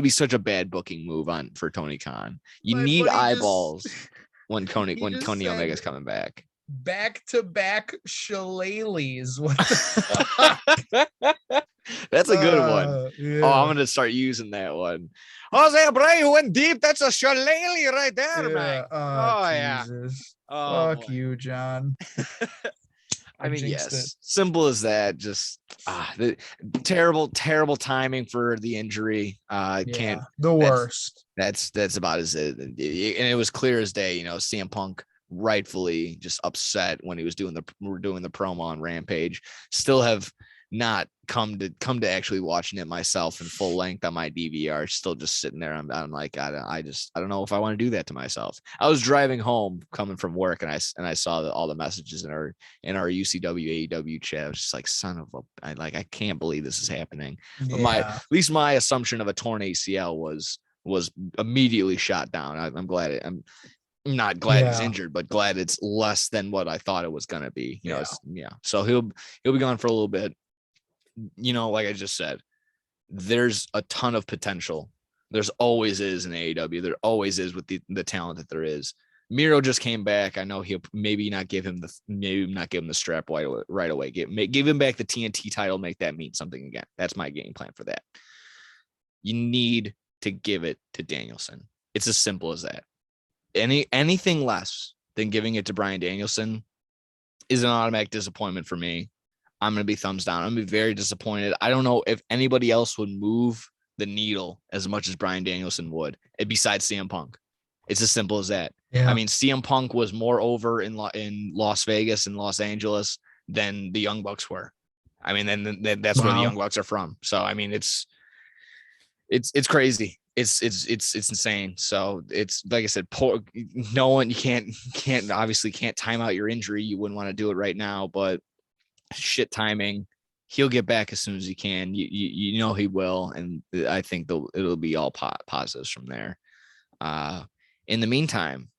be such a bad booking move for Tony Khan. You need eyeballs when Tony Omega's coming back. Back-to-back shillelaghs. That's a good one. Yeah. Oh, I'm gonna start using that one. Jose Abreu went deep. That's a shillelagh right there, man. Jesus. Oh, fuck you, John. I mean, yes, simple as that. Just the terrible timing for the injury. Can't the worst. That's about as it. And it was clear as day. CM Punk rightfully just upset when he was doing the promo on Rampage. Still have not come to actually watching it myself in full length on my DVR. Still just sitting there. I'm like, I don't know if I want to do that to myself. I was driving home coming from work, and I saw all the messages in our UCW AEW chat. I was just like, son of a, I can't believe this is happening. But at least my assumption of a torn ACL was immediately shot down. I'm glad I'm not glad he's injured, but glad it's less than what I thought it was going to be. You know, so he'll be gone for a little bit. You know, like I just said, there's a ton of potential. There's always is in AEW. There always is with the talent that there is. Miro just came back. I know he'll maybe not give him the strap right away. Give him back the TNT title. Make that mean something again. That's my game plan for that. You need to give it to Danielson. It's as simple as that. Anything less than giving it to Bryan Danielson is an automatic disappointment for me. I'm going to be thumbs down. I'm going to be very disappointed. I don't know if anybody else would move the needle as much as Bryan Danielson would, besides CM Punk. It's as simple as that. Yeah. I mean, CM Punk was more over in Las Vegas and Los Angeles than the Young Bucks were. I mean, then that's where the Young Bucks are from. So, I mean, it's crazy. It's insane. So it's like I said, no one, you can't obviously time out your injury. You wouldn't want to do it right now, but shit timing. He'll get back as soon as he can. You know he will, and I think it'll be all positives from there. In the meantime,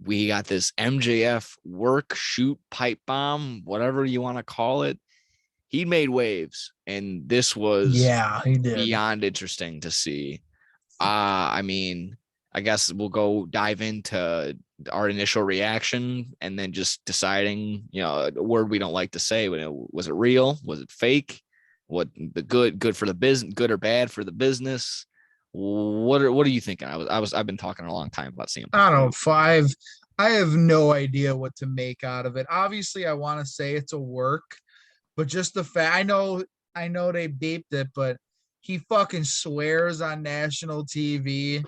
we got this MJF work, shoot, pipe bomb, whatever you want to call it. He made waves, and this was he did. Beyond interesting to see. I mean, I guess we'll go dive into our initial reaction and then just deciding, you know, a word we don't like to say. Was it real? Was it fake? What the good for the business, good or bad for the business? What are you thinking? I've been talking a long time about CM Punk. I don't know. I have no idea what to make out of it. Obviously, I want to say it's a work, but just the fact I know they beeped it, but he fucking swears on national TV.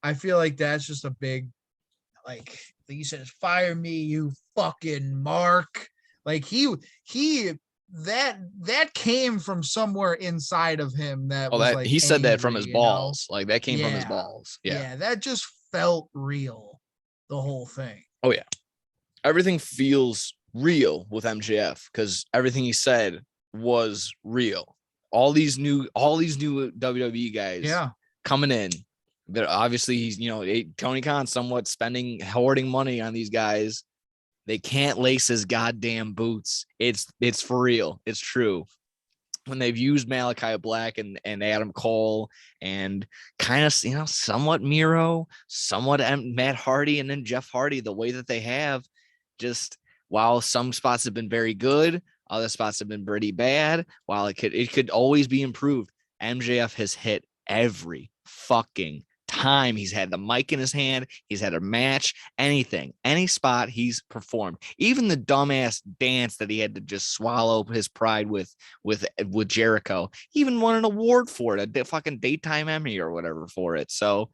I feel like that's just a big, like he says, "Fire me, you fucking Mark." Like that came from somewhere inside of him. Like he said that from his balls. Like that came from his balls. Yeah, that just felt real. The whole thing. Oh yeah, everything feels real with MJF because everything he said was real. All these new WWE guys, coming in. They're obviously he's Tony Khan somewhat hoarding money on these guys. They can't lace his goddamn boots. It's for real. It's true. When they've used Malachi Black and Adam Cole and kind of somewhat Miro, somewhat Matt Hardy, and then Jeff Hardy, the way that they have, just while some spots have been very good, other spots have been pretty bad. While it could always be improved, MJF has hit every fucking time he's had the mic in his hand, he's had a match, anything, any spot he's performed, even the dumbass dance that he had to just swallow his pride with Jericho, he even won an award for it, a fucking daytime Emmy or whatever for it. So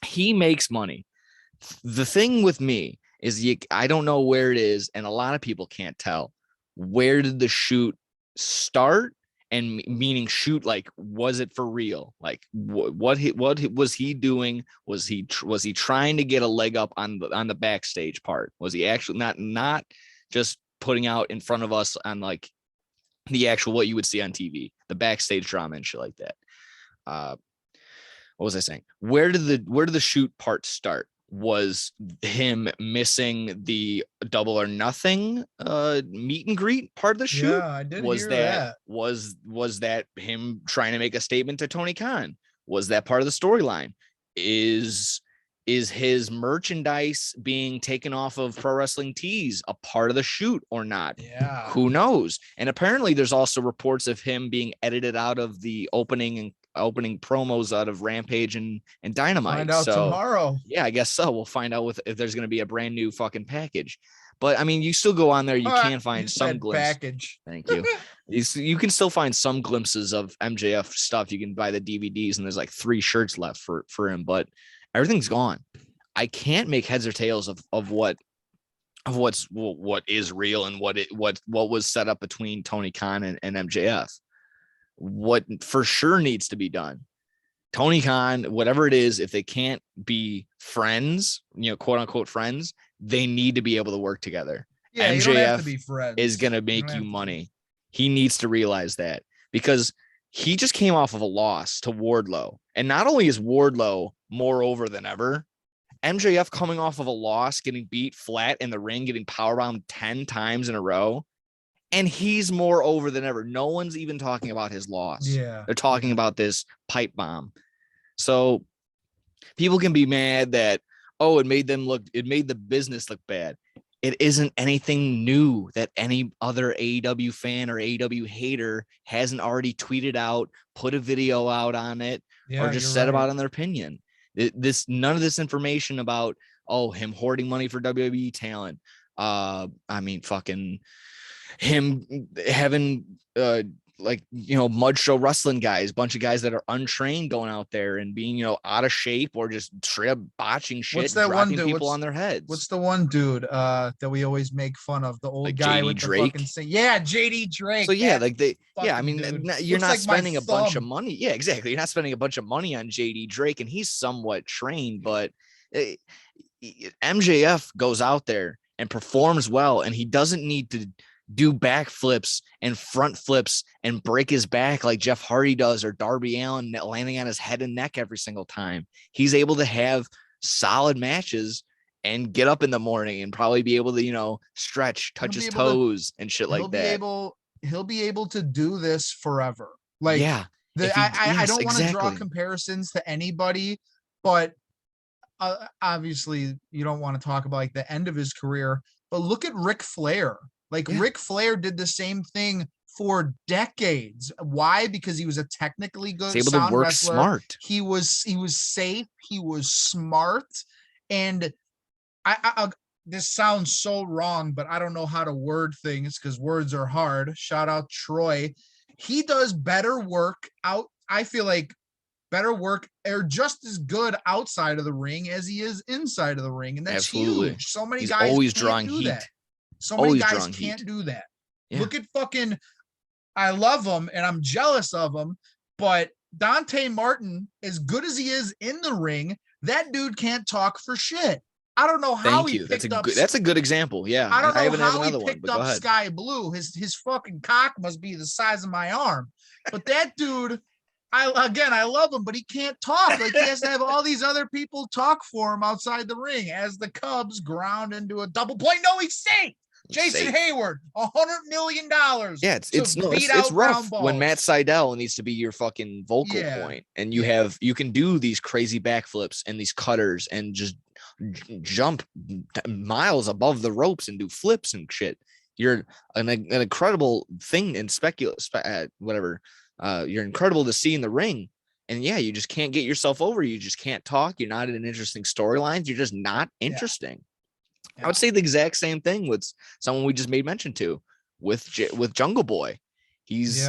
he makes money. The thing with me is I don't know where it is, and a lot of people can't tell where did the shoot start. And meaning shoot, like, was it for real? Like, what was he doing? Was he trying to get a leg up on the backstage part? Was he actually not just putting out in front of us on like the actual what you would see on TV, the backstage drama and shit like that? What was I saying? Where did the shoot part start? Was him missing the Double or Nothing meet and greet part of the shoot? Yeah, I did hear that. Was that him trying to make a statement to Tony Khan? Was that part of the storyline? Is his merchandise being taken off of Pro Wrestling Tees a part of the shoot or not? Yeah, who knows? And apparently there's also reports of him being edited out of the opening promos out of Rampage and Dynamite. Find out tomorrow. Yeah, I guess so. We'll find out if there's going to be a brand new fucking package. But I mean, you still go on there. You can find some glimpses. Package. Thank you. You can still find some glimpses of MJF stuff. You can buy the DVDs, and there's like 3 shirts left for him, but everything's gone. I can't make heads or tails of what of what is real and what was set up between Tony Khan and MJF. What for sure needs to be done. Tony Khan, whatever it is, if they can't be friends, quote unquote friends, they need to be able to work together. Yeah, MJF you don't have to be friends. is going to make you money. He needs to realize that, because he just came off of a loss to Wardlow. And not only is Wardlow more over than ever, MJF coming off of a loss, getting beat flat in the ring, getting powerbombed 10 times in a row, and he's more over than ever. No one's even talking about his loss. Yeah. They're talking about this pipe bomb. So people can be mad that, it made the business look bad. It isn't anything new that any other AEW fan or AEW hater hasn't already tweeted out, put a video out on it, or just said about in their opinion. None of this information about, him hoarding money for WWE talent. Fucking him having mud show wrestling guys, bunch of guys that are untrained going out there and being out of shape or just straight up botching shit. What's that dropping one dude? people on their heads? What's the one dude that we always make fun of? The old guy JD with Drake? the fucking JD Drake. So yeah, dude. You're not spending a bunch of thumb. money. Yeah, exactly. You're not spending a bunch of money on JD Drake, and he's somewhat trained, but MJF goes out there and performs well, and he doesn't need to do backflips and front flips and break his back like Jeff Hardy does, or Darby Allin landing on his head and neck every single time. He's able to have solid matches and get up in the morning and probably be able to, stretch, touch his toes and shit like that. He'll be able to do this forever. Like, yeah. I don't want to draw comparisons to anybody, but obviously you don't want to talk about like the end of his career, but look at Ric Flair. Ric Flair did the same thing for decades. Why? Because he was a technically good, able to work wrestler. Smart. He was safe. He was smart. And I this sounds so wrong, but I don't know how to word things because words are hard. Shout out Troy. He does better work out. I feel like better work or just as good outside of the ring as he is inside of the ring. And that's huge. So many guys always can't drawing do heat. that. So many guys can't do that. Yeah. Look at fucking, I love him and I'm jealous of him, but Dante Martin, as good as he is in the ring, that dude can't talk for shit. I don't know how Thank he you. picked up. That's a good example. Yeah. I don't know haven't how another he picked one, up Sky Blue. His fucking cock must be the size of my arm. But that dude, I love him, but he can't talk. Like, he has to have all these other people talk for him outside the ring as the Cubs ground into a double play. No, he's safe. Jason Hayward, $100 million. Yeah, it's rough when Matt Sydal needs to be your fucking vocal point, and you can do these crazy backflips and these cutters and just jump miles above the ropes and do flips and shit. You're an incredible thing in whatever. You're incredible to see in the ring, and you just can't get yourself over. You just can't talk. You're not in interesting storylines. You're just not interesting. Yeah. I would say the exact same thing with someone we just made mention to with Jungle Boy. He's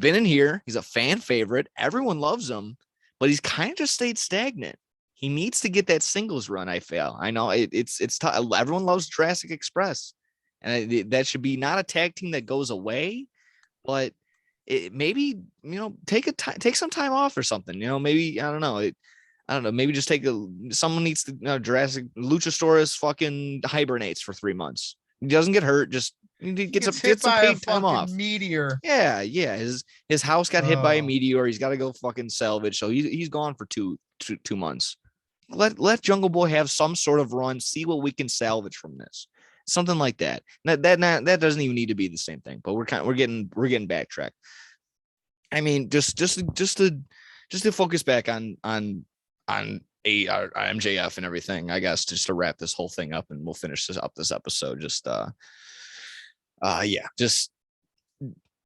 been in here. He's a fan favorite. Everyone loves him, but he's kind of just stayed stagnant. He needs to get that singles run. I feel. I know it's tough. Everyone loves Jurassic Express, and that should be not a tag team that goes away, but maybe take some time off or something. Maybe I don't know. Maybe just someone needs to Jurassic Luchasaurus fucking hibernates for 3 months. He doesn't get hurt. Just gets some paid time off. Meteor. Yeah. His house got hit by a meteor. He's got to go fucking salvage. So he's gone for two months. Let Jungle Boy have some sort of run. See what we can salvage from this. Something like that. That doesn't even need to be the same thing. But we're getting backtracked. I mean, just to focus back on MJF and everything, I guess, just to wrap this whole thing up, and we'll finish this episode. Just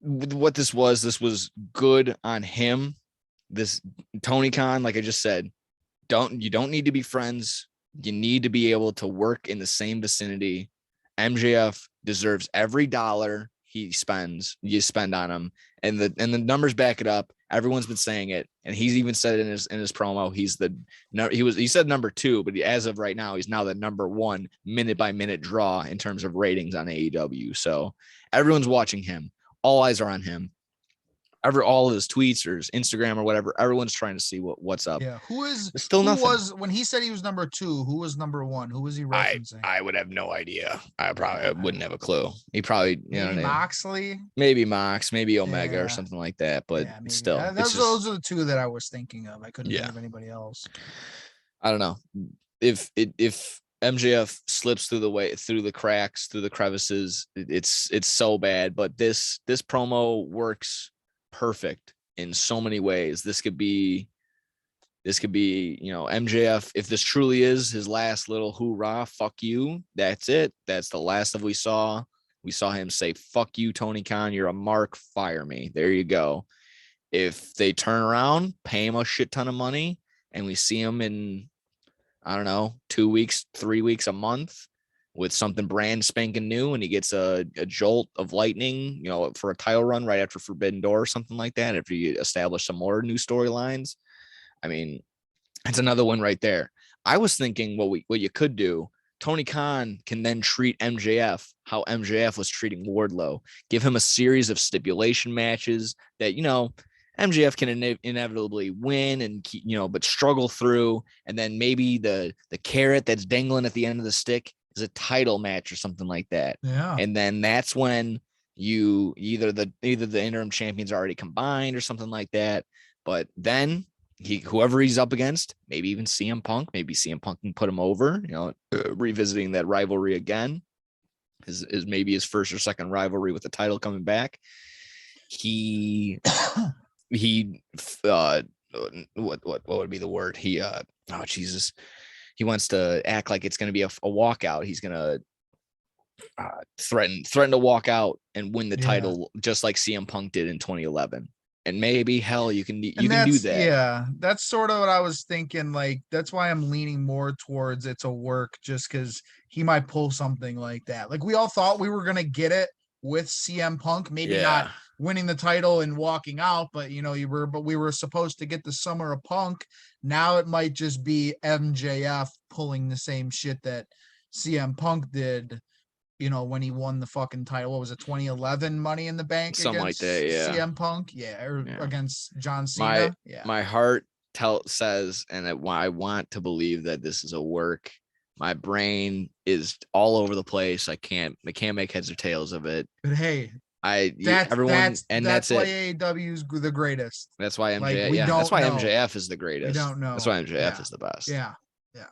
what this was good on him. This Tony Khan, like I just said, you don't need to be friends. You need to be able to work in the same vicinity. MJF deserves every dollar you spend on him, and the numbers back it up. Everyone's been saying it, and he's even said it in his promo. He said number 2, but as of right now, he's now the number 1 minute by minute draw in terms of ratings on AEW. So everyone's watching him. All eyes are on him. All of his tweets or his Instagram or whatever, everyone's trying to see what's up. Yeah. There's still nothing. Was when he said he was number 2, who was number 1? Who was he referencing? I would have no idea. I probably wouldn't have a clue. He probably, maybe Moxley, maybe Mox, maybe Omega or something like that. But still, those are the 2 that I was thinking of. I couldn't think of anybody else. I don't know if MJF slips through the cracks, through the crevices. It's so bad. But this promo works perfect in so many ways. This could be, MJF, if this truly is his last little hoorah, fuck you, that's it. That's the last of we saw. We saw him say, fuck you, Tony Khan, you're a mark, fire me. There you go. If they turn around, pay him a shit ton of money, and we see him in, I don't know, 2 weeks, 3 weeks, a month, with something brand spanking new, and he gets a jolt of lightning, for a title run right after Forbidden Door or something like that, if you establish some more new storylines. I mean, it's another one right there. I was thinking what you could do, Tony Khan can then treat MJF how MJF was treating Wardlow. Give him a series of stipulation matches that, MJF can inevitably win and keep, but struggle through. And then maybe the carrot that's dangling at the end of the stick is a title match or something like that. Yeah. And then that's when you either the interim champions are already combined or something like that. But then whoever he's up against, maybe even CM Punk, maybe CM Punk can put him over, revisiting that rivalry again is maybe his first or second rivalry with the title coming back. What would be the word? He wants to act like it's going to be a walkout. He's going to threaten to walk out and win the title, just like CM Punk did in 2011. And maybe you can do that. Yeah, that's sort of what I was thinking. Like, that's why I'm leaning more towards it's a work, just because he might pull something like that. Like, we all thought we were going to get it with CM Punk, maybe not winning the title and walking out, but we were supposed to get the Summer of Punk. Now it might just be MJF pulling the same shit that CM Punk did, when he won the fucking title. What was it, 2011 Money in the Bank? Something like that, yeah. CM Punk, against John Cena. My heart says, and I want to believe that this is a work. My brain is all over the place. I can't make heads or tails of it. But hey, that's why AEW is the greatest. That's why MJF. That's why MJF is the greatest. We don't know. That's why MJF is the best. Yeah.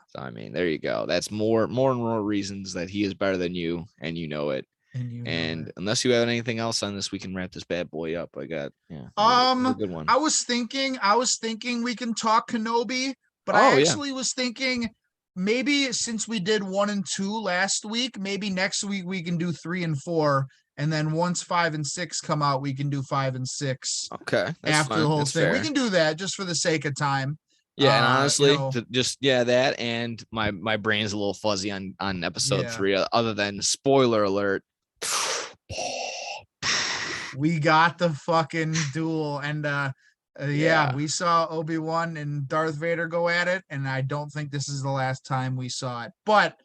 So I mean, there you go. That's more and more reasons that he is better than you, and you know it. And unless you have anything else on this, we can wrap this bad boy up. I got a good one. I was thinking we can talk Kenobi, but I actually was thinking maybe since we did 1 and 2 last week, maybe next week we can do 3 and 4. And then once 5 and 6 come out, we can do 5 and 6. Okay. After the whole thing. Fair. We can do that just for the sake of time. Yeah, and honestly, that, and my brain's a little fuzzy on episode 3, other than spoiler alert. We got the fucking duel, and we saw Obi-Wan and Darth Vader go at it, and I don't think this is the last time we saw it. But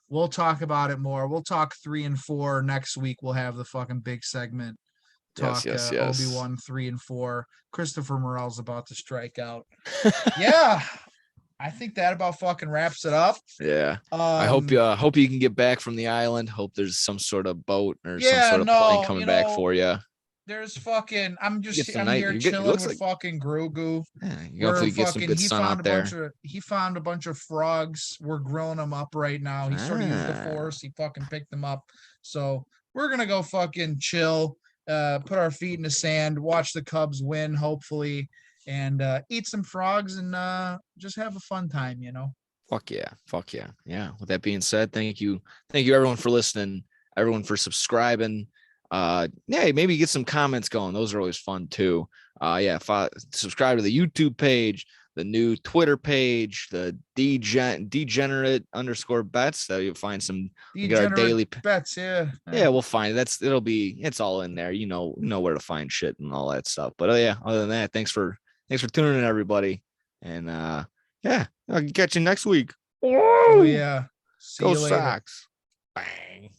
we'll talk about it more. We'll talk 3 and 4 next week. We'll have the fucking big segment. Talk Obi-Wan 3 and 4. Christopher Morel's about to strike out. I think that about fucking wraps it up. Yeah. I hope you can get back from the island. Hope there's some sort of boat or some sort of plane coming back for you. There's fucking, I'm here chilling with fucking Grogu. Yeah, hopefully get some good sun out there. He found a bunch of frogs. We're grilling them up right now. He sort of used the Force. He fucking picked them up. So we're going to go fucking chill, put our feet in the sand, watch the Cubs win, hopefully, and eat some frogs and just have a fun time, Fuck yeah. Yeah. With that being said, thank you everyone for listening, everyone for subscribing. Maybe get some comments going. Those are always fun too. Subscribe to the YouTube page, the new Twitter page, the degenerate _ bets. So you'll find some. We got our daily bets. Yeah. We'll find it. It's all in there. You know where to find shit and all that stuff. But other than that, thanks for tuning in, everybody. And I'll catch you next week. Oh yeah. See Go you later. Sox. Bang.